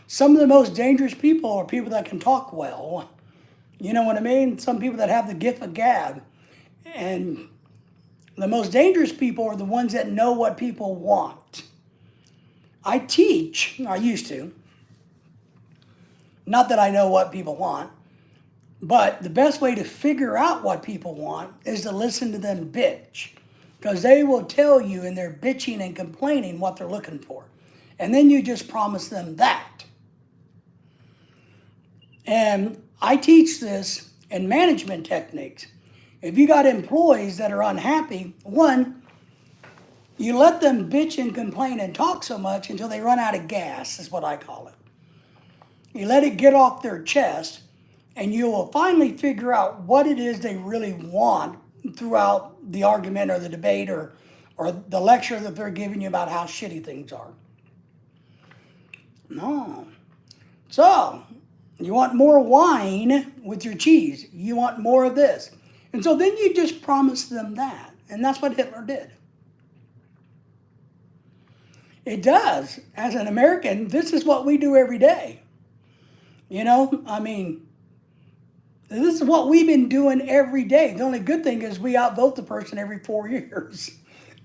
some of the most dangerous people are people that can talk well. You know what I mean? Some people that have the gift of gab. And the most dangerous people are the ones that know what people want. I used to, Not that I know what people want, but the best way to figure out what people want is to listen to them bitch. Because they will tell you in their bitching and complaining what they're looking for. And then you just promise them that. And I teach this in management techniques. If you got employees that are unhappy, one, you let them bitch and complain and talk so much until they run out of gas, is what I call it. You let it get off their chest, and you will finally figure out what it is they really want throughout the argument or the debate or the lecture that they're giving you about how shitty things are. No. So, you want more wine with your cheese. You want more of this. And so then you just promise them that. And that's what Hitler did. It does. As an American, this is what we do every day. You know, I mean, this is what we've been doing every day. The only good thing is we outvote the person every 4 years.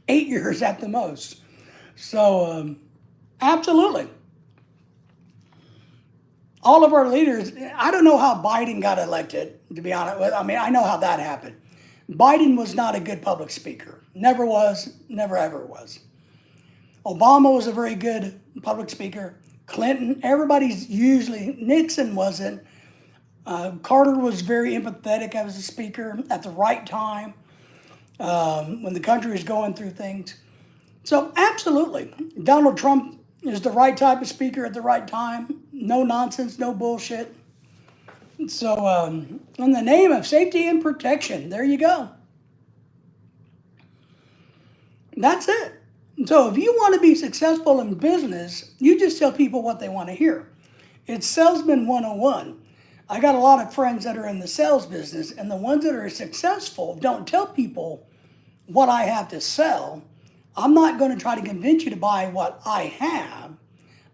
8 years at the most. So, absolutely. All of our leaders, I don't know how Biden got elected, to be honest. I mean, I know how that happened. Biden was not a good public speaker. Never was, never ever was. Obama was a very good public speaker. Clinton, everybody's usually, Nixon wasn't. Carter was very empathetic as a speaker at the right time when the country was going through things. So absolutely, Donald Trump is the right type of speaker at the right time. No nonsense, no bullshit. So in the name of safety and protection, there you go. That's it. So if you want to be successful in business, you just tell people what they want to hear. It's Salesman 101. I got a lot of friends that are in the sales business, and the ones that are successful don't tell people what I have to sell. I'm not going to try to convince you to buy what I have.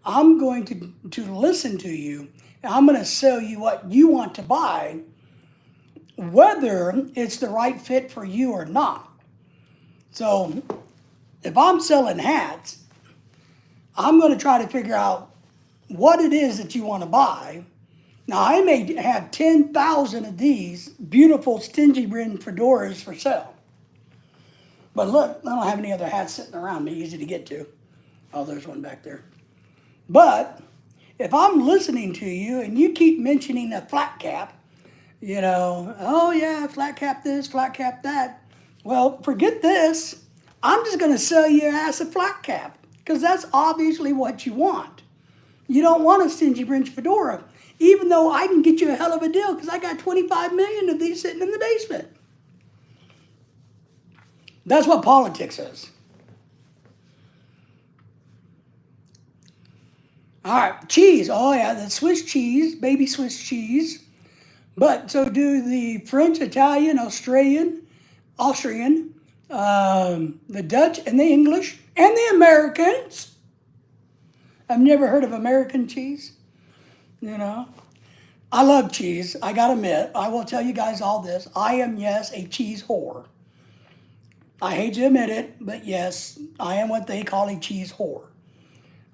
I'm going to listen to you, and I'm going to sell you what you want to buy, whether it's the right fit for you or not. So if I'm selling hats, I'm going to try to figure out what it is that you want to buy. Now, I may have 10,000 of these beautiful stingy brim fedoras for sale. But look, I don't have any other hats sitting around me, easy to get to. Oh, there's one back there. But if I'm listening to you and you keep mentioning a flat cap, you know, oh yeah, flat cap this, flat cap that. Well, forget this. I'm just going to sell you your ass a flat cap because that's obviously what you want. You don't want a stingy brim fedora, even though I can get you a hell of a deal because I got 25 million of these sitting in the basement. That's what politics is. All right, cheese. Oh yeah, the Swiss cheese, baby Swiss cheese. But so do the French, Italian, Austrian, the Dutch, and the English, and the Americans. I've never heard of American cheese. You know, I love cheese. I gotta admit, I will tell you guys all this. I am, yes, a cheese whore. I hate to admit it, but yes, I am what they call a cheese whore.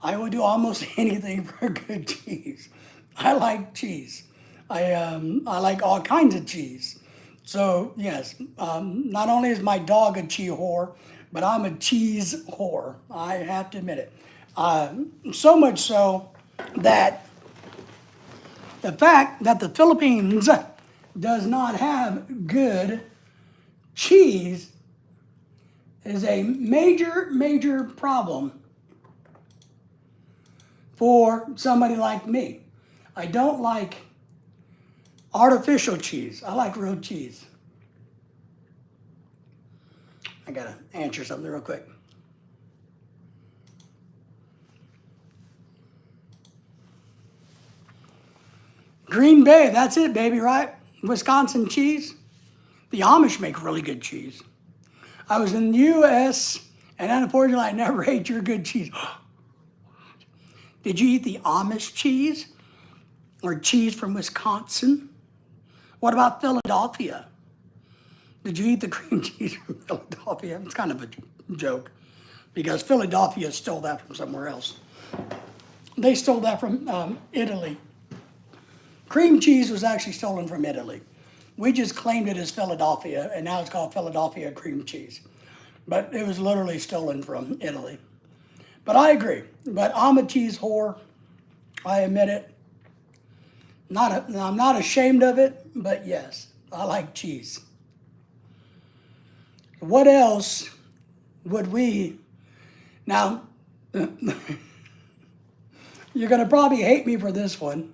I will do almost anything for a good cheese. I like cheese. I like all kinds of cheese. So yes, not only is my dog a cheese whore, but I'm a cheese whore. I have to admit it. So much so that the fact that the Philippines does not have good cheese is a major, major problem for somebody like me. I don't like artificial cheese. I like real cheese. I gotta answer something real quick. Green Bay, that's it, baby, right? Wisconsin cheese. The Amish make really good cheese. I was in the U.S., and unfortunately, I never ate your good cheese. Did you eat the Amish cheese? Or cheese from Wisconsin? What about Philadelphia? Did you eat the cream cheese from Philadelphia? It's kind of a joke, because Philadelphia stole that from somewhere else. They stole that from Italy. Cream cheese was actually stolen from Italy. We just claimed it as Philadelphia, and now it's called Philadelphia cream cheese. But it was literally stolen from Italy. But I agree. But I'm a cheese whore. I admit it. I'm not ashamed of it, but yes, I like cheese. What else would we... Now, you're going to probably hate me for this one.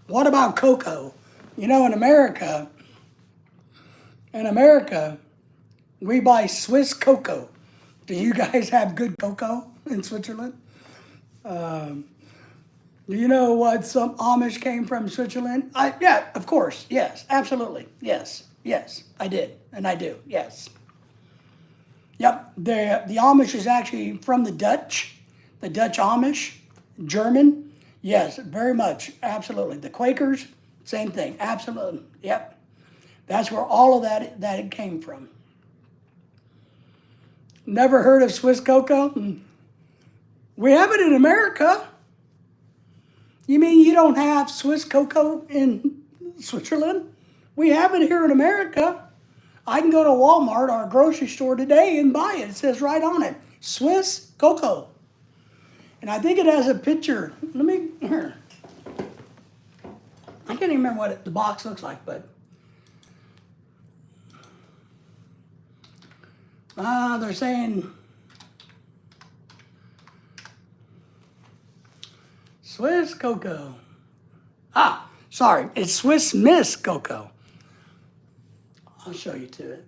What about cocoa? You know, in America, we buy Swiss cocoa. Do you guys have good cocoa in Switzerland? Do you know what some Amish came from Switzerland? Yeah, of course. Yes, absolutely. Yes, I did, and I do. Yes. Yep. The Amish is actually from the Dutch Amish, German. Yes, very much. Absolutely. The Quakers, same thing. Absolutely. Yep. That's where all of that it came from. Never heard of Swiss cocoa? We have it in America. You mean you don't have Swiss cocoa in Switzerland? We have it here in America. I can go to Walmart or a grocery store today and buy it. It says right on it, Swiss cocoa. And I think it has a picture. Here. I can't even remember what the box looks like, but they're saying Swiss cocoa. Sorry, it's Swiss Miss cocoa. I'll show you to it.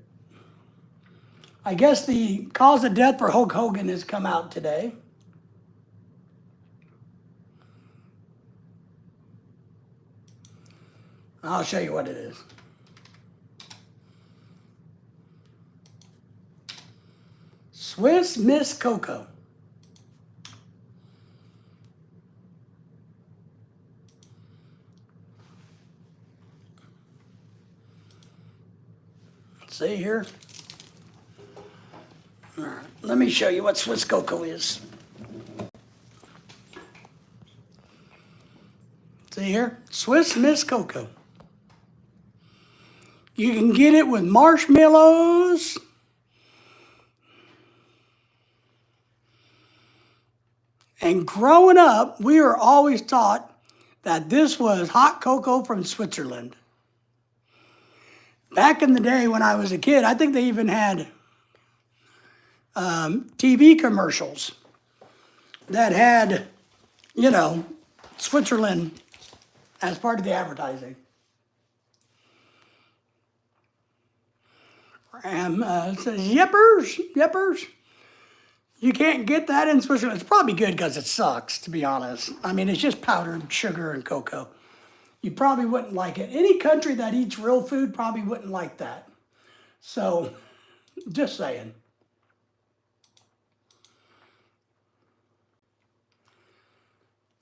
I guess the cause of death for Hulk Hogan has come out today. I'll show you what it is. Swiss Miss Cocoa. See here? All right, let me show you what Swiss cocoa is. See here? Swiss Miss Cocoa. You can get it with marshmallows. And growing up, we were always taught that this was hot cocoa from Switzerland. Back in the day when I was a kid, I think they even had TV commercials that had, Switzerland as part of the advertising. It says, yippers. You can't get that in Switzerland. It's probably good because it sucks, to be honest. I mean, it's just powdered sugar and cocoa. You probably wouldn't like it. Any country that eats real food probably wouldn't like that. So, just saying.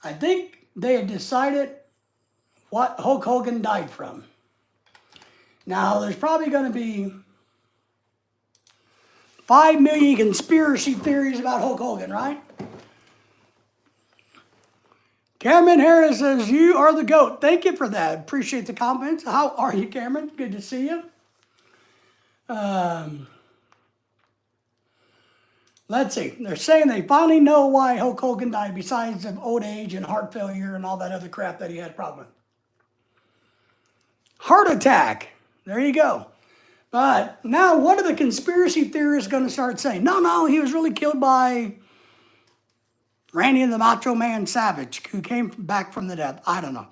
I think they have decided what Hulk Hogan died from. Now, there's probably going to be 5 million conspiracy theories about Hulk Hogan, right? Cameron Harris says, you are the GOAT. Thank you for that. Appreciate the comments. How are you, Cameron? Good to see you. Let's see. They're saying they finally know why Hulk Hogan died besides of old age and heart failure and all that other crap that he had a problem with. Heart attack. There you go. But now what are the conspiracy theorists going to start saying? No, he was really killed by Randy and the Macho Man Savage, who came back from the dead. I don't know.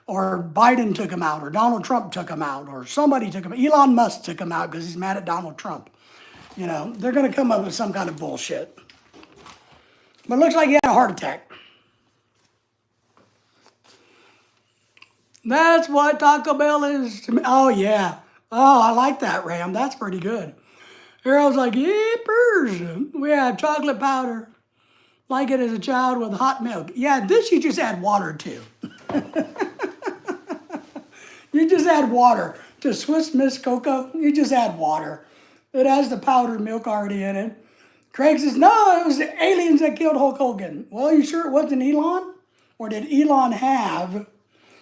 Or Biden took him out, or Donald Trump took him out, or somebody took him out. Elon Musk took him out because he's mad at Donald Trump. They're going to come up with some kind of bullshit. But it looks like he had a heart attack. That's what Taco Bell is to me. Oh, yeah. Oh, I like that, Ram. That's pretty good. Harold's like, yippers. We have chocolate powder. Like it as a child with hot milk. Yeah, this you just add water to. You just add water to Swiss Miss Cocoa. You just add water. It has the powdered milk already in it. Craig says, no, it was the aliens that killed Hulk Hogan. Well, you sure it wasn't Elon? Or did Elon have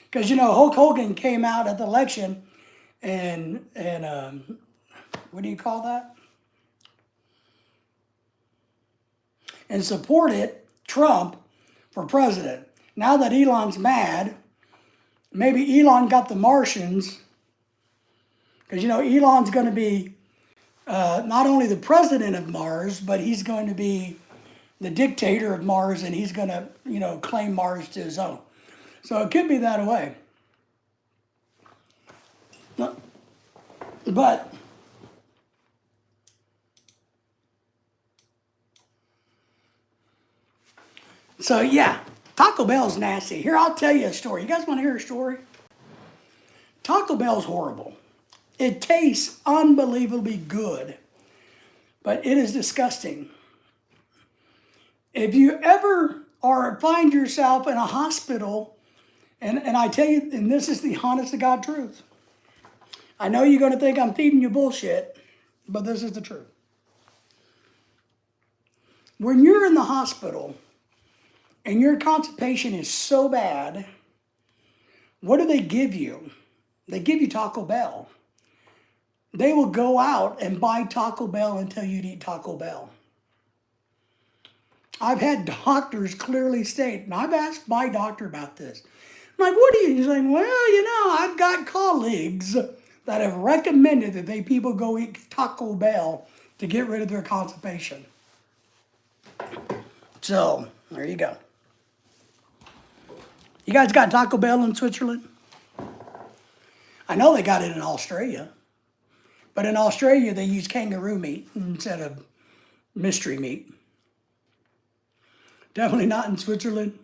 Because, Hulk Hogan came out at the election and what do you call that? And supported Trump for president. Now that Elon's mad, maybe Elon got the Martians, because Elon's going to be not only the president of Mars, but he's going to be the dictator of Mars, and he's going to claim Mars to his own. So it could be that way. But so yeah, Taco Bell's nasty. Here, I'll tell you a story. You guys want to hear a story? Taco Bell's horrible. It tastes unbelievably good, but it is disgusting. If you ever find yourself in a hospital, and I tell you, and this is the honest to God truth. I know you're going to think I'm feeding you bullshit, but this is the truth. When you're in the hospital and your constipation is so bad, what do they give you? They give you Taco Bell. They will go out and buy Taco Bell until you eat Taco Bell. I've had doctors clearly state, and I've asked my doctor about this. I'm like, what are you? He's like, well, I've got colleagues that have recommended that people go eat Taco Bell to get rid of their constipation. So, there you go. You guys got Taco Bell in Switzerland? I know they got it in Australia. But in Australia, they use kangaroo meat instead of mystery meat. Definitely not in Switzerland.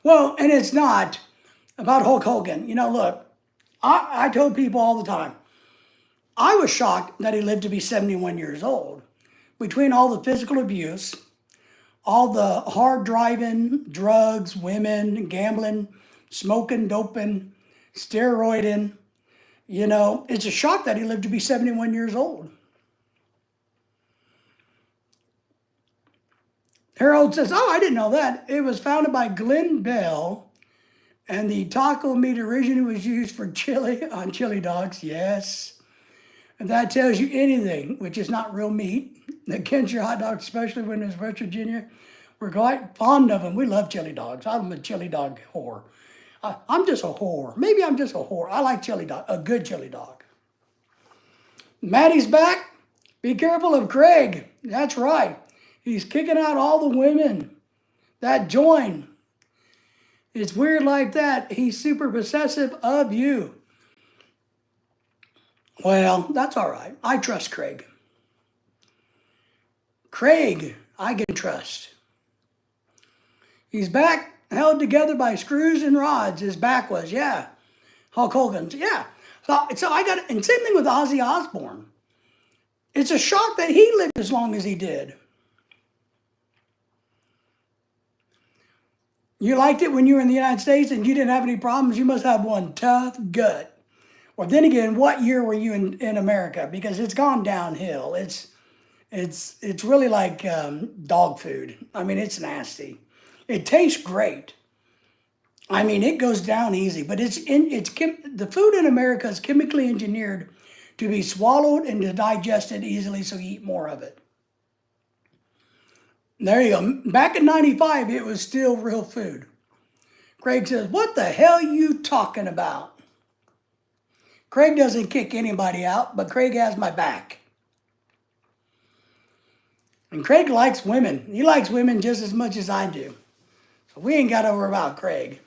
Well, and it's not about Hulk Hogan. Look, I told people all the time, I was shocked that he lived to be 71 years old. Between all the physical abuse, all the hard driving, drugs, women, gambling, smoking, doping, steroiding, it's a shock that he lived to be 71 years old. Harold says, oh, I didn't know that. It was founded by Glenn Bell, and the taco meat originally was used for chili on chili dogs. Yes. And that tells you anything, which is not real meat. The Kenture hot dogs, especially when it's West Virginia, we're quite fond of them. We love chili dogs. I'm a chili dog whore. I'm just a whore. Maybe I'm just a whore. I like chili dog, a good chili dog. Maddie's back. Be careful of Craig. That's right. He's kicking out all the women that join. It's weird like that. He's super possessive of you. Well, that's all right. I trust Craig. Craig, I can trust. He's back, held together by screws and rods. His back was, yeah. Hulk Hogan's, yeah. So I got, and same thing with Ozzy Osbourne. It's a shock that he lived as long as he did. You liked it when you were in the United States and you didn't have any problems? You must have one tough gut. Well, then again, what year were you in America? Because it's gone downhill. It's really like dog food. I mean, it's nasty. It tastes great. I mean, it goes down easy, but the food in America is chemically engineered to be swallowed and to digest it easily, so you eat more of it. There you go. Back in 95, it was still real food. Craig says, what the hell are you talking about? Craig doesn't kick anybody out, but Craig has my back. And Craig likes women. He likes women just as much as I do. So we ain't got to worry about Craig.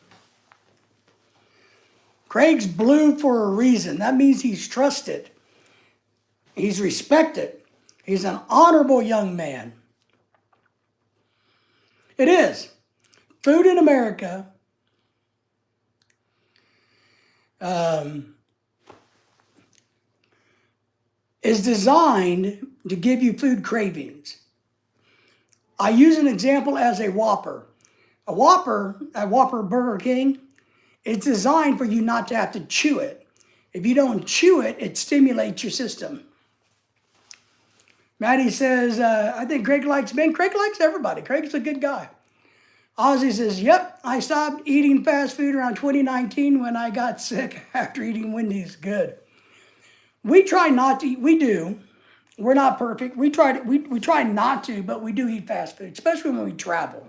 Craig's blue for a reason. That means he's trusted. He's respected. He's an honorable young man. It is. Food in America is designed to give you food cravings. I use an example as a Whopper. A Whopper Burger King, it's designed for you not to have to chew it. If you don't chew it, it stimulates your system. Maddie says, I think Craig likes men. Craig likes everybody. Craig's a good guy. Ozzy says, yep, I stopped eating fast food around 2019 when I got sick after eating Wendy's. Good. We try not to eat, we do. We're not perfect. We try not to, but we do eat fast food, especially when we travel.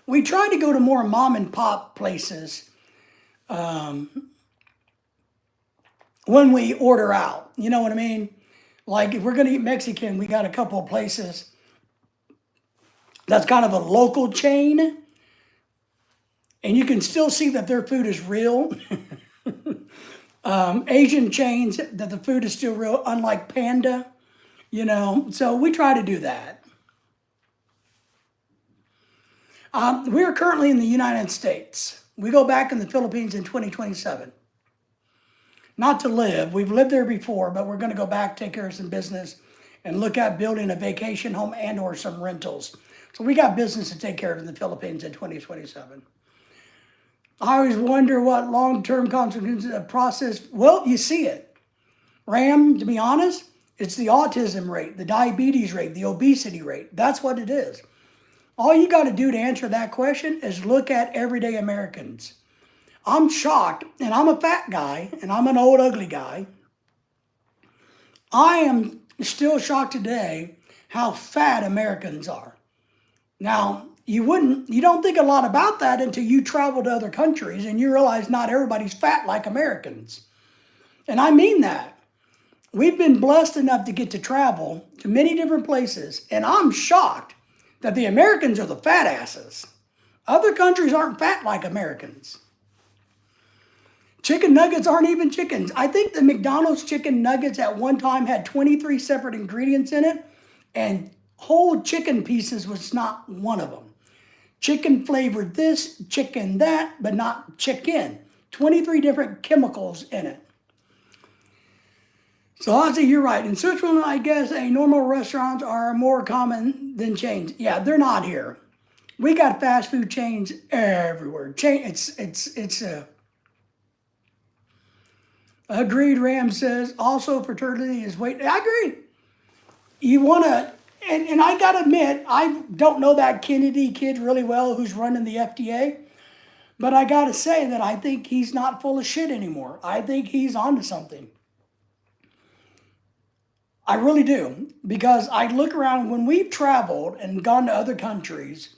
We try to go to more mom and pop places when we order out. You know what I mean? Like if we're going to eat Mexican, we got a couple of places that's kind of a local chain, and you can still see that their food is real. Asian chains that the food is still real, unlike Panda, so we try to do that. We are currently in the United States. We go back in the Philippines in 2027. Not to live. We've lived there before, but we're going to go back, take care of some business, and look at building a vacation home and or some rentals. So we got business to take care of in the Philippines in 2027. I always wonder what long-term consequences of process. Well, you see it. Ram, to be honest, it's the autism rate, the diabetes rate, the obesity rate. That's what it is. All you got to do to answer that question is look at everyday Americans. I'm shocked, and I'm a fat guy, and I'm an old ugly guy. I am still shocked today how fat Americans are. Now, you don't think a lot about that until you travel to other countries and you realize not everybody's fat like Americans. And I mean that. We've been blessed enough to get to travel to many different places, and I'm shocked that the Americans are the fat asses. Other countries aren't fat like Americans. Chicken nuggets aren't even chickens. I think the McDonald's chicken nuggets at one time had 23 separate ingredients in it, and whole chicken pieces was not one of them. Chicken flavored this, chicken that, but not chicken. 23 different chemicals in it. So Ozzy, you're right. In Switzerland, I guess normal restaurants are more common than chains. Yeah, they're not here. We got fast food chains everywhere. Agreed, Ram says. Also, fertility is weight. I agree. You want to, and I got to admit, I don't know that Kennedy kid really well who's running the FDA, but I got to say that I think he's not full of shit anymore. I think he's onto something. I really do, because I look around when we've traveled and gone to other countries,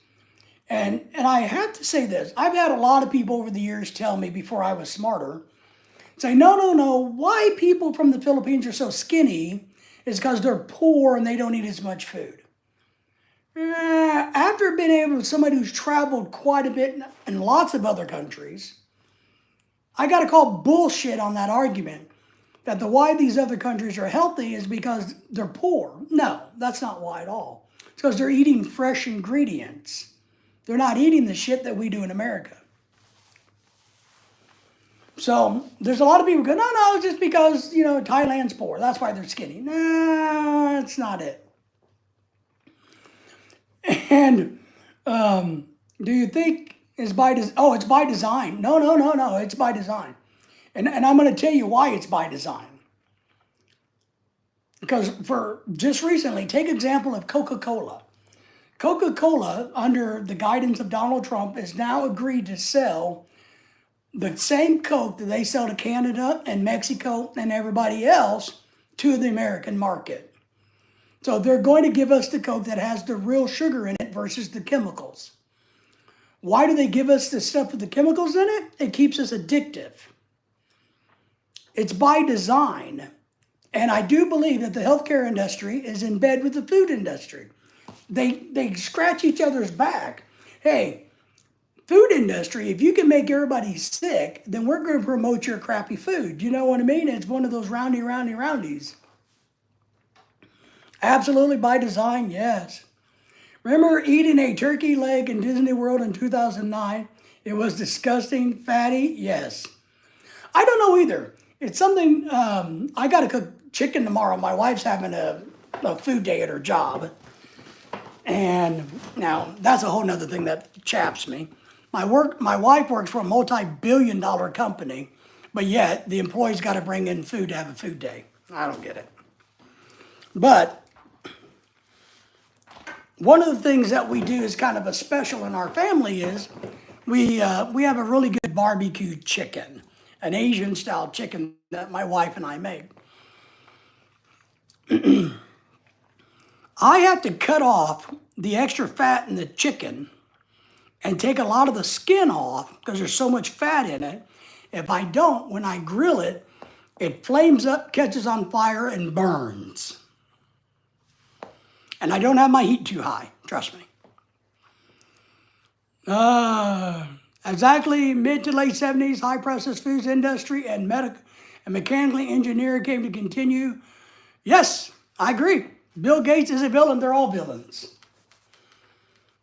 and I have to say this, I've had a lot of people over the years tell me before I was smarter, say, no, why people from the Philippines are so skinny is because they're poor and they don't eat as much food. After being able to, somebody who's traveled quite a bit in lots of other countries, I got to call bullshit on that argument that the why these other countries are healthy is because they're poor. No, that's not why at all. It's because they're eating fresh ingredients. They're not eating the shit that we do in America. So there's a lot of people go, no, it's just because, Thailand's poor. That's why they're skinny. No, that's not it. And do you think it's by design? Oh, it's by design. No, it's by design. And I'm going to tell you why it's by design. Because for just recently, take example of Coca-Cola. Coca-Cola, under the guidance of Donald Trump, has now agreed to sell the same Coke that they sell to Canada and Mexico and everybody else to the American market. So they're going to give us the Coke that has the real sugar in it versus the chemicals. Why do they give us the stuff with the chemicals in it? It keeps us addictive. It's by design. And I do believe that the healthcare industry is in bed with the food industry. They scratch each other's back. Hey, food industry, if you can make everybody sick, then we're going to promote your crappy food. You know what I mean? It's one of those roundies. Absolutely by design, yes. Remember eating a turkey leg in Disney World in 2009? It was disgusting, fatty, yes. I don't know either. It's something, I got to cook chicken tomorrow. My wife's having a food day at her job. And now that's a whole nother thing that chaps me. My wife works for a multi-billion-dollar company, but yet the employees got to bring in food to have a food day. I don't get it. But one of the things that we do is kind of a special in our family is we have a really good barbecue chicken, an Asian style chicken that my wife and I make. I have to cut off the extra fat in the chicken and take a lot of the skin off because there's so much fat in it. If I don't, when I grill it, it flames up, catches on fire, and burns. And I don't have my heat too high, trust me. Exactly mid to late 70s, high processed foods industry and mechanically engineering came to continue. Yes, I agree. Bill Gates is a villain. They're all villains.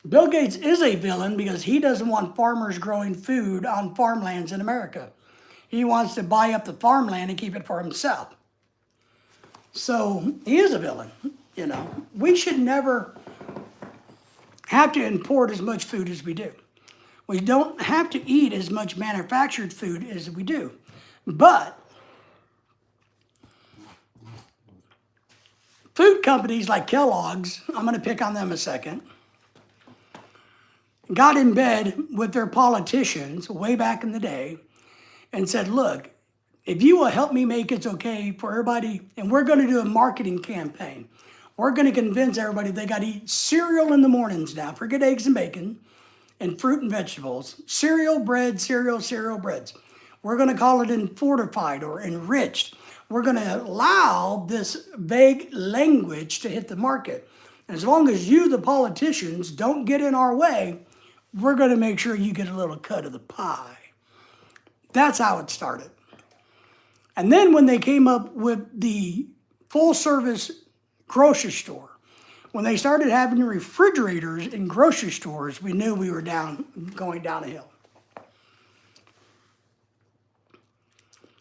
Bill Gates is a villain because he doesn't want farmers growing food on farmlands in America. He wants to buy up the farmland and keep it for himself. So he is a villain. You know, we should never have to import as much food as we do. We don't have to eat as much manufactured food as we do. But food companies like Kellogg's, I'm going to pick on them a second, got in bed with their politicians way back in the day and said, look, if you will help me make it's okay for everybody, and we're going to do a marketing campaign. We're going to convince everybody they got to eat cereal in the mornings now. Forget eggs and bacon and fruit and vegetables. Cereal, bread, cereal breads. We're going to call it fortified or enriched. We're going to allow this vague language to hit the market. And as long as you, the politicians, don't get in our way, we're going to make sure you get a little cut of the pie. That's how it started. And then when they came up with the full-service grocery store, when they started having refrigerators in grocery stores, we knew we were going down a hill.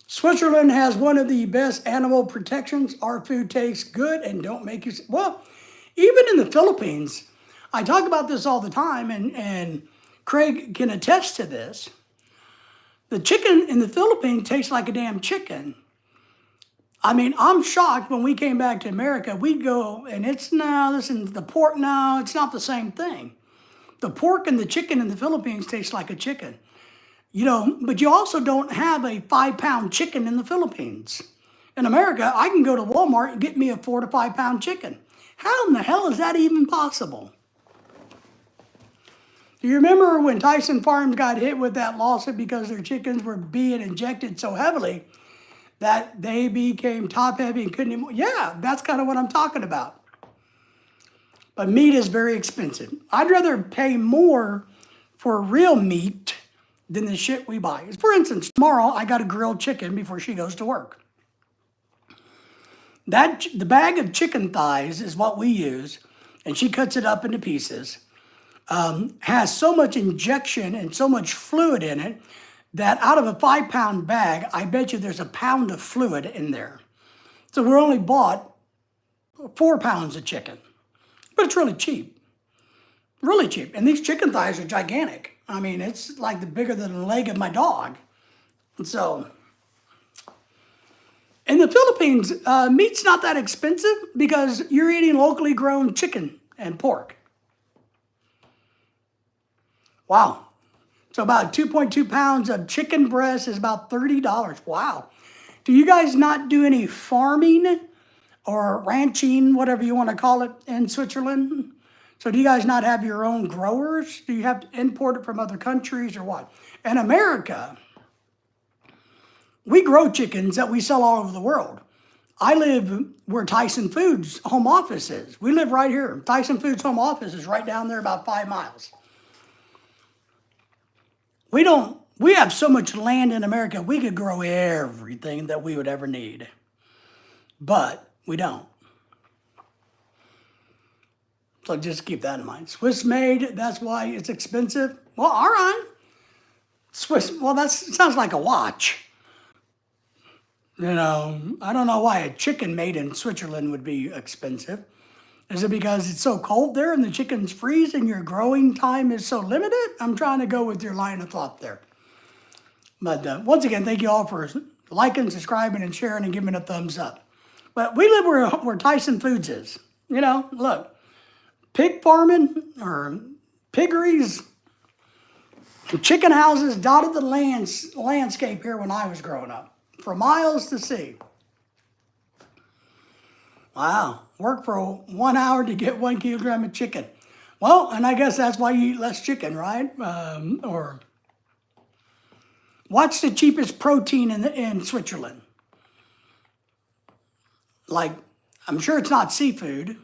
Switzerland has one of the best animal protections. Our food tastes good and don't make you... Well, even in the Philippines, I talk about this all the time, and Craig can attest to this. The chicken in the Philippines tastes like a damn chicken. I mean, I'm shocked when we came back to America, we'd go, and the pork, no, it's not the same thing. The pork and the chicken in the Philippines taste like a chicken. You know, but you also don't have a 5-pound chicken in the Philippines. In America, I can go to Walmart and get me a 4 to 5 pound chicken. How in the hell is that even possible? Do you remember when Tyson Farms got hit with that lawsuit because their chickens were being injected so heavily that they became top heavy and couldn't even... Yeah, that's kind of what I'm talking about. But meat is very expensive. I'd rather pay more for real meat than the shit we buy. For instance, tomorrow I got a grilled chicken before she goes to work. The bag of chicken thighs is what we use, and she cuts it up into pieces. Has so much injection and so much fluid in it that out of a 5-pound bag, I bet you there's a pound of fluid in there. So we only bought 4 pounds of chicken, but it's really cheap. Really cheap. And these chicken thighs are gigantic. I mean, it's like bigger than the leg of my dog. And so, in the Philippines, meat's not that expensive because you're eating locally grown chicken and pork. Wow. So about 2.2 pounds of chicken breast is about $30. Wow. Do you guys not do any farming or ranching, whatever you want to call it, in Switzerland? So do you guys not have your own growers? Do you have to import it from other countries or what? In America, we grow chickens that we sell all over the world. I live where Tyson Foods home office is. We live right here. Tyson Foods home office is right down there about 5 miles. We have so much land in America, we could grow everything that we would ever need. But we don't. So just keep that in mind. Swiss made, that's why it's expensive. Well, all right. Swiss, well, that sounds like a watch. You know, I don't know why a chicken made in Switzerland would be expensive. Is it because it's so cold there and the chickens freeze and your growing time is so limited? I'm trying to go with your line of thought there. But once again, thank you all for liking, subscribing, and sharing and giving a thumbs up. But we live where Tyson Foods is. You know, look, pig farming or piggeries and chicken houses dotted the landscape here when I was growing up, for miles to see. Wow, work for 1 hour to get 1 kilogram of chicken. Well, and I guess that's why you eat less chicken, right? Or what's the cheapest protein in Switzerland? Like, I'm sure it's not seafood.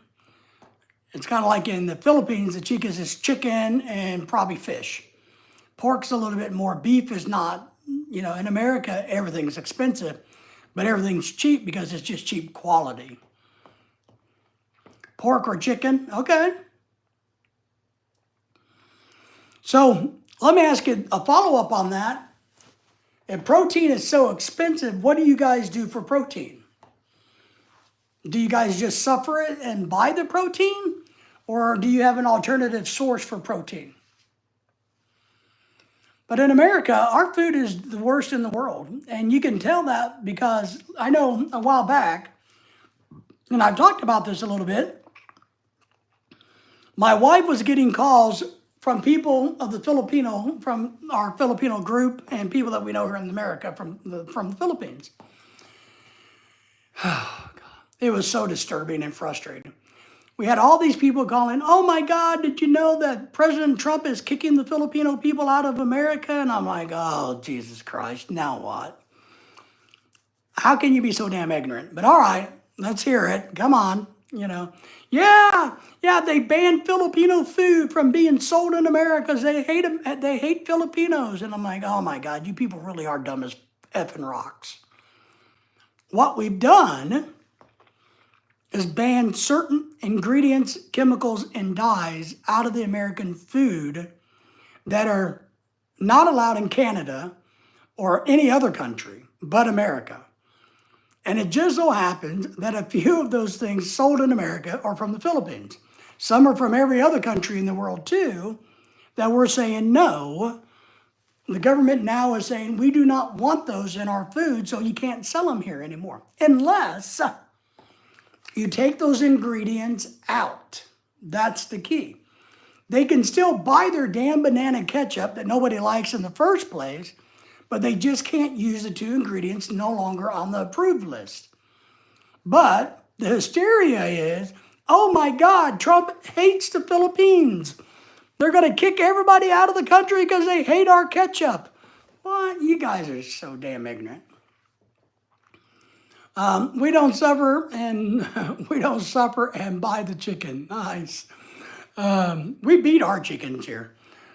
It's kind of like in the Philippines, the cheapest is chicken and probably fish. Pork's a little bit more. Beef is not. You know, in America, everything's expensive, but everything's cheap because it's just cheap quality. Pork or chicken, okay. So let me ask you a follow-up on that. If protein is so expensive, what do you guys do for protein? Do you guys just suffer it and buy the protein? Or do you have an alternative source for protein? But in America, our food is the worst in the world. And you can tell that because I know a while back, and I've talked about this a little bit, my wife was getting calls from people of from our Filipino group and people that we know here in America from the Philippines. Oh, God. It was so disturbing and frustrating. We had all these people calling, oh my God, did you know that President Trump is kicking the Filipino people out of America? And I'm like, oh, Jesus Christ, now what? How can you be so damn ignorant? But all right, let's hear it. Come on, you know. Yeah, they banned Filipino food from being sold in America because they hate them. They hate Filipinos. And I'm like, oh my God, you people really are dumb as effing rocks. What we've done is ban certain ingredients, chemicals, and dyes out of the American food that are not allowed in Canada or any other country but America. And it just so happens that a few of those things sold in America are from the Philippines. Some are from every other country in the world too, that we're saying no. The government now is saying we do not want those in our food, so you can't sell them here anymore. Unless you take those ingredients out. That's the key. They can still buy their damn banana ketchup that nobody likes in the first place, but they just can't use the two ingredients no longer on the approved list. But the hysteria is, oh my God, Trump hates the Philippines. They're going to kick everybody out of the country because they hate our ketchup. What? You guys are so damn ignorant. We don't suffer and buy the chicken. Nice. We beat our chickens here.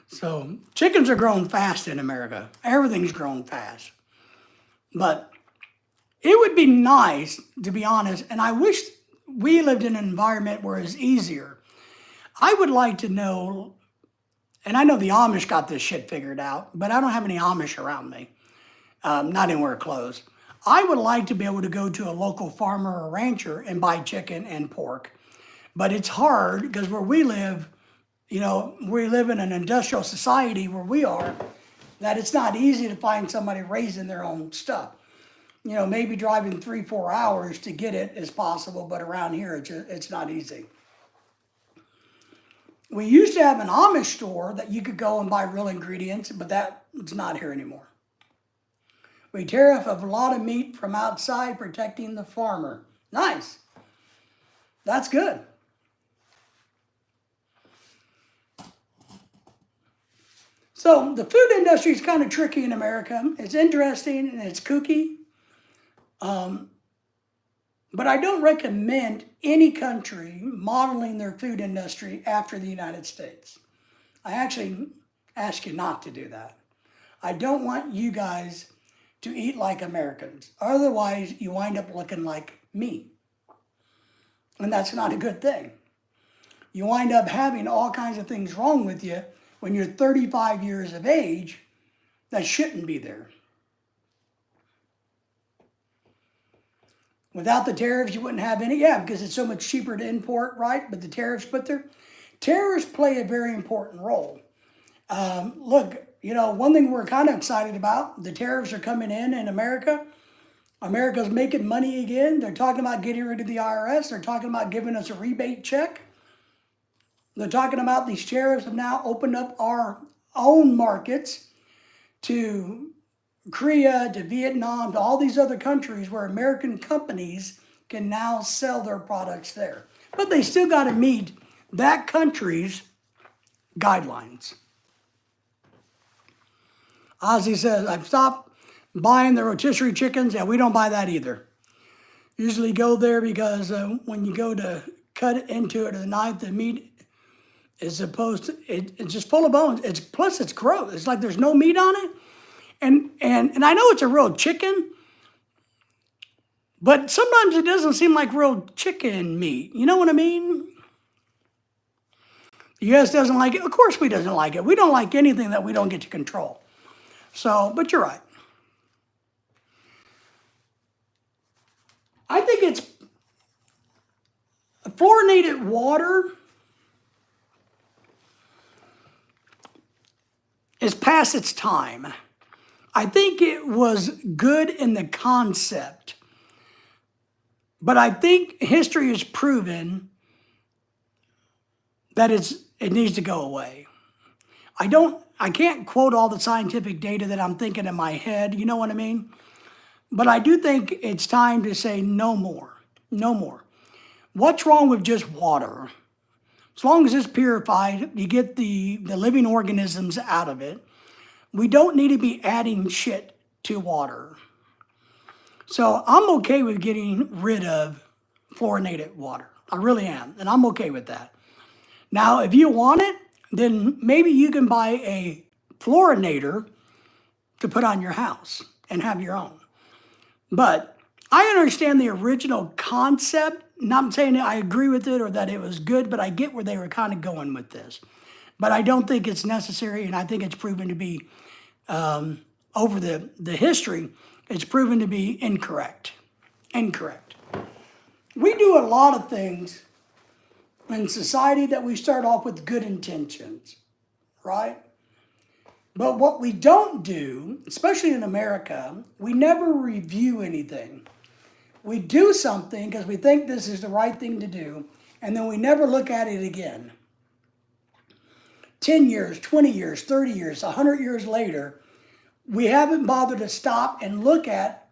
So chickens are growing fast in America. Everything's growing fast. But it would be nice, to be honest, and I wish we lived in an environment where it's easier. I would like to know, and I know the Amish got this shit figured out, but I don't have any Amish around me. Not anywhere close. I would like to be able to go to a local farmer or rancher and buy chicken and pork. But it's hard because where we live, you know, we live in an industrial society where we are, that it's not easy to find somebody raising their own stuff. You know, maybe driving 3-4 hours to get it is possible, but around here it's not easy. We used to have an Amish store that you could go and buy real ingredients, but that's not here anymore. We tariff a lot of meat from outside, protecting the farmer. Nice. That's good. So the food industry is kind of tricky in America. It's interesting and it's kooky. But I don't recommend any country modeling their food industry after the United States. I actually ask you not to do that. I don't want you guys to eat like Americans. Otherwise, you wind up looking like me. And that's not a good thing. You wind up having all kinds of things wrong with you when you're 35 years of age that shouldn't be there. Without the tariffs, you wouldn't have any. Yeah, because it's so much cheaper to import, right? But the tariffs put there. Tariffs play a very important role. Look, you know, one thing we're kind of excited about, the tariffs are coming in America. America's making money again. They're talking about getting rid of the IRS. They're talking about giving us a rebate check. They're talking about these tariffs have now opened up our own markets to Korea, to Vietnam, to all these other countries where American companies can now sell their products there. But they still got to meet that country's guidelines. Ozzy says, I've stopped buying the rotisserie chickens. Yeah, we don't buy that either. Usually go there because when you go to cut it into it, the knife, the meat is supposed to, it's just full of bones. Plus it's gross. It's like there's no meat on it. And I know it's a real chicken, but sometimes it doesn't seem like real chicken meat. You know what I mean? The U.S. doesn't like it. Of course we doesn't like it. We don't like anything that we don't get to control. So, but you're right. I think it's fluorinated water is past its time. I think it was good in the concept, but I think history has proven that it needs to go away. I can't quote all the scientific data that I'm thinking in my head, you know what I mean? But I do think it's time to say no more, no more. What's wrong with just water? As long as it's purified, you get the living organisms out of it. We don't need to be adding shit to water. So I'm okay with getting rid of fluorinated water. I really am, and I'm okay with that. Now, if you want it, then maybe you can buy a fluorinator to put on your house and have your own. But I understand the original concept. Not saying that I agree with it or that it was good, but I get where they were kind of going with this. But I don't think it's necessary, and I think it's proven to be, over the history, it's proven to be incorrect. Incorrect. We do a lot of things in society that we start off with good intentions, right? But what we don't do, especially in America, we never review anything. We do something because we think this is the right thing to do, and then we never look at it again. 10 years, 20 years, 30 years, 100 years later, we haven't bothered to stop and look at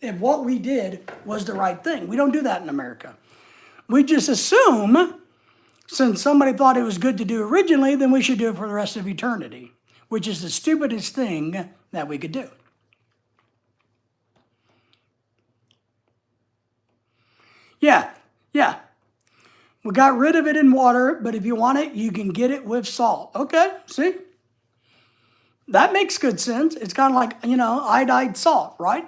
if what we did was the right thing. We don't do that in America. We just assume, since somebody thought it was good to do originally, then we should do it for the rest of eternity, which is the stupidest thing that we could do. Yeah. We got rid of it in water, but if you want it, you can get it with salt. Okay, see? That makes good sense. It's kind of like, iodide salt, right?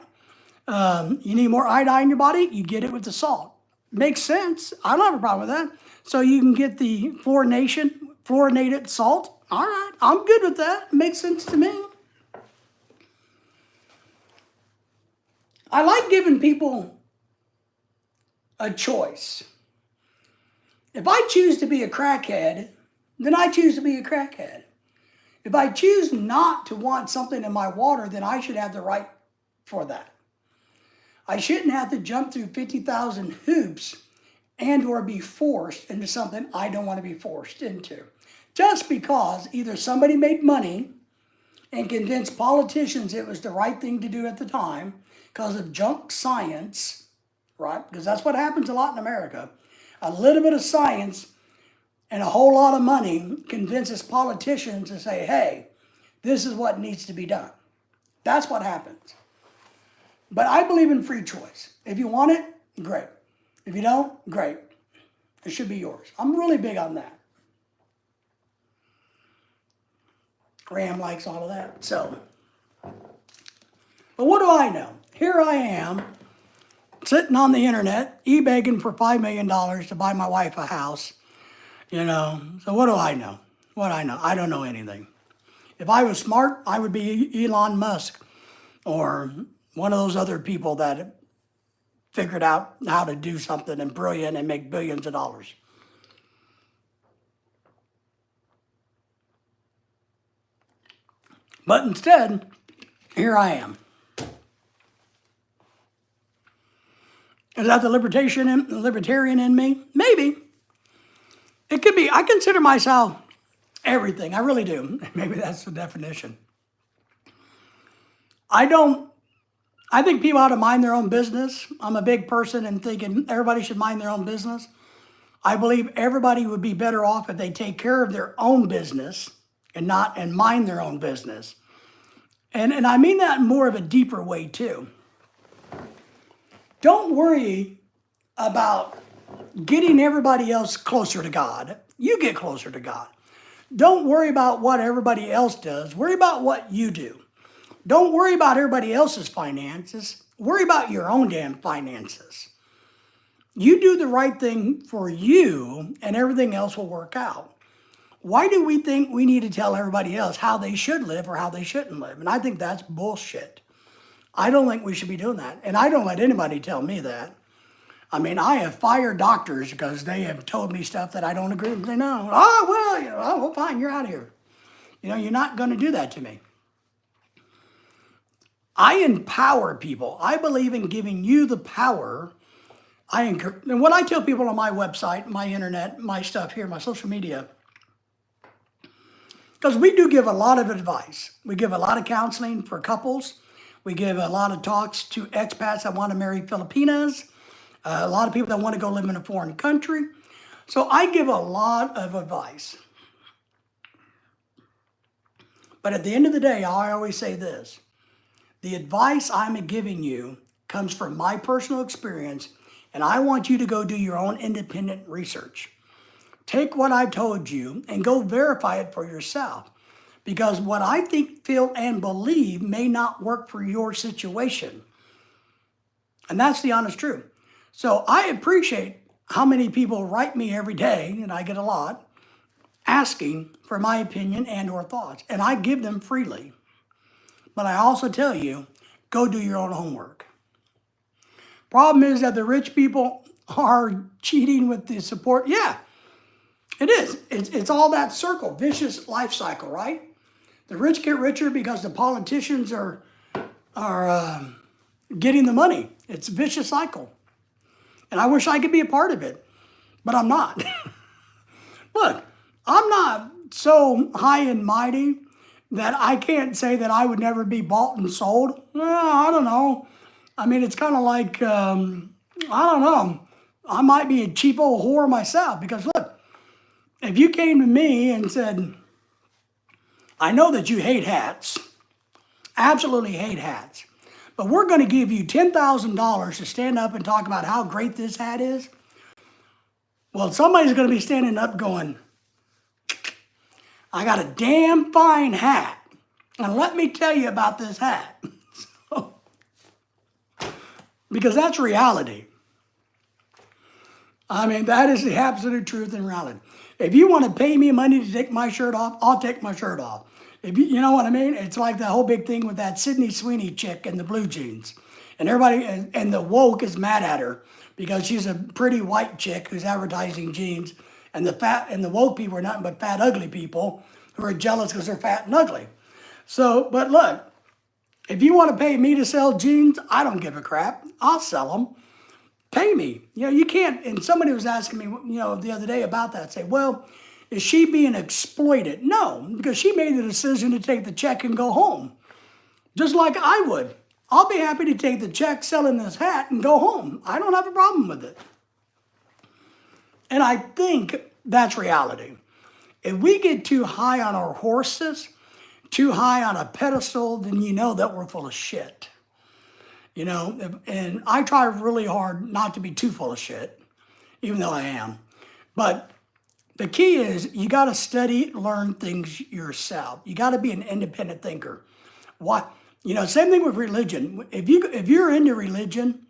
You need more iodine in your body, you get it with the salt. Makes sense. I don't have a problem with that. So you can get the fluorinated salt. All right, I'm good with that. It makes sense to me. I like giving people a choice. If I choose to be a crackhead, then I choose to be a crackhead. If I choose not to want something in my water, then I should have the right for that. I shouldn't have to jump through 50,000 hoops and or be forced into something I don't want to be forced into. Just because either somebody made money and convinced politicians it was the right thing to do at the time because of junk science, right? Because that's what happens a lot in America. A little bit of science and a whole lot of money convinces politicians to say, hey, this is what needs to be done. That's what happens. But I believe in free choice. If you want it, great. If you don't, great. It should be yours. I'm really big on that. Ram likes all of that. So, but what do I know? Here I am, sitting on the internet, e-begging for $5 million to buy my wife a house. So what do I know? What I know? I don't know anything. If I was smart, I would be Elon Musk or one of those other people that figured out how to do something and brilliant and make billions of dollars. But instead, here I am. Is that the libertarian in me? Maybe. It could be, I consider myself everything. I really do. Maybe that's the definition. I don't, I think people ought to mind their own business. I'm a big person in thinking everybody should mind their own business. I believe everybody would be better off if they take care of their own business and mind their own business. And I mean that in more of a deeper way too. Don't worry about getting everybody else closer to God. You get closer to God. Don't worry about what everybody else does. Worry about what you do. Don't worry about everybody else's finances. Worry about your own damn finances. You do the right thing for you, and everything else will work out. Why do we think we need to tell everybody else how they should live or how they shouldn't live? And I think that's bullshit. I don't think we should be doing that. And I don't let anybody tell me that. I mean, I have fired doctors because they have told me stuff that I don't agree with. They know, oh, well, oh, well, fine, you're out of here. You're not going to do that to me. I empower people. I believe in giving you the power. And what I tell people on my website, my internet, my stuff here, my social media, because we do give a lot of advice. We give a lot of counseling for couples. We give a lot of talks to expats that want to marry Filipinas, a lot of people that want to go live in a foreign country. So I give a lot of advice. But at the end of the day, I always say this. The advice I'm giving you comes from my personal experience, and I want you to go do your own independent research. Take what I've told you and go verify it for yourself. Because what I think, feel, and believe may not work for your situation. And that's the honest truth. So I appreciate how many people write me every day, and I get a lot, asking for my opinion and or thoughts. And I give them freely. But I also tell you, go do your own homework. Problem is that the rich people are cheating with the support. Yeah, it is. It's all that circle, vicious life cycle, right? The rich get richer because the politicians are getting the money. It's a vicious cycle. And I wish I could be a part of it, but I'm not. Look, I'm not so high and mighty that I can't say that I would never be bought and sold. Well, I don't know. I mean, it's kind of like, I don't know. I might be a cheap old whore myself because look, if you came to me and said, I know that you hate hats, absolutely hate hats, but we're going to give you $10,000 to stand up and talk about how great this hat is. Well, somebody's going to be standing up going, I got a damn fine hat. And let me tell you about this hat. Because that's reality. I mean, that is the absolute truth and reality. If you want to pay me money to take my shirt off, I'll take my shirt off. If you know what I mean? It's like the whole big thing with that Sydney Sweeney chick in the blue jeans. And everybody, and the woke is mad at her because she's a pretty white chick who's advertising jeans. And the woke people are nothing but fat, ugly people who are jealous because they're fat and ugly. So, but look, if you want to pay me to sell jeans, I don't give a crap. I'll sell them. Pay me. You can't, and somebody was asking me, the other day about that. Say, well, is she being exploited? No, because she made the decision to take the check and go home. Just like I would. I'll be happy to take the check selling this hat and go home. I don't have a problem with it. And I think that's reality. If we get too high on our horses, too high on a pedestal, then you know that we're full of shit. And I try really hard not to be too full of shit, even though I am. But the key is you got to study, learn things yourself. You got to be an independent thinker. What? Same thing with religion. If you're into religion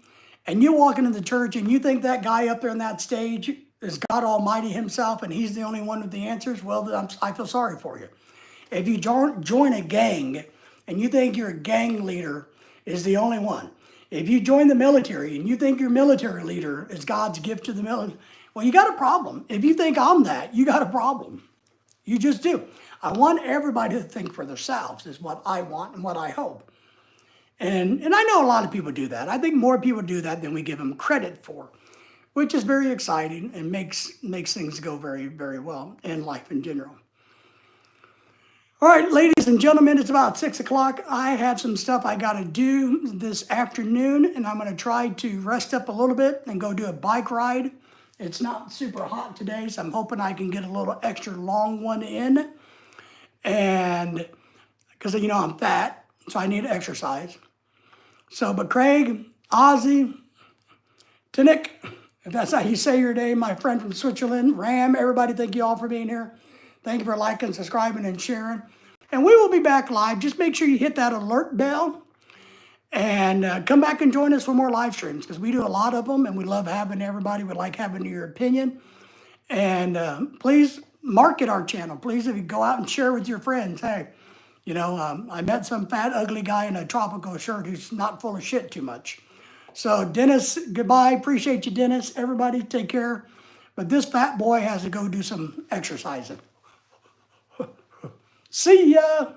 and you walk into the church and you think that guy up there on that stage is God Almighty himself and he's the only one with the answers, well, I feel sorry for you. If you join a gang and you think your gang leader is the only one, if you join the military and you think your military leader is God's gift to the military, well, you got a problem. If you think I'm that, you got a problem. You just do. I want everybody to think for themselves is what I want and what I hope. And I know a lot of people do that. I think more people do that than we give them credit for. which is very exciting and makes things go very, very well in life in general. All right, ladies and gentlemen, it's about 6 o'clock. I have some stuff I got to do this afternoon, and I'm going to try to rest up a little bit and go do a bike ride. It's not super hot today, so I'm hoping I can get a little extra long one in. And because, you know, I'm fat, so I need to exercise. So, but Craig, Ozzy, Tinik, if that's how you say your name, my friend from Switzerland, Ram, everybody, thank you all for being here. Thank you for liking, subscribing, and sharing. And we will be back live. Just make sure you hit that alert bell and come back and join us for more live streams because we do a lot of them and we love having everybody. We like having your opinion. And please market our channel. Please, if you go out and share with your friends, hey, you know, I met some fat, ugly guy in a tropical shirt who's not full of shit too much. So, Dennis, goodbye. Appreciate you, Dennis. Everybody, take care. But this fat boy has to go do some exercising. See ya.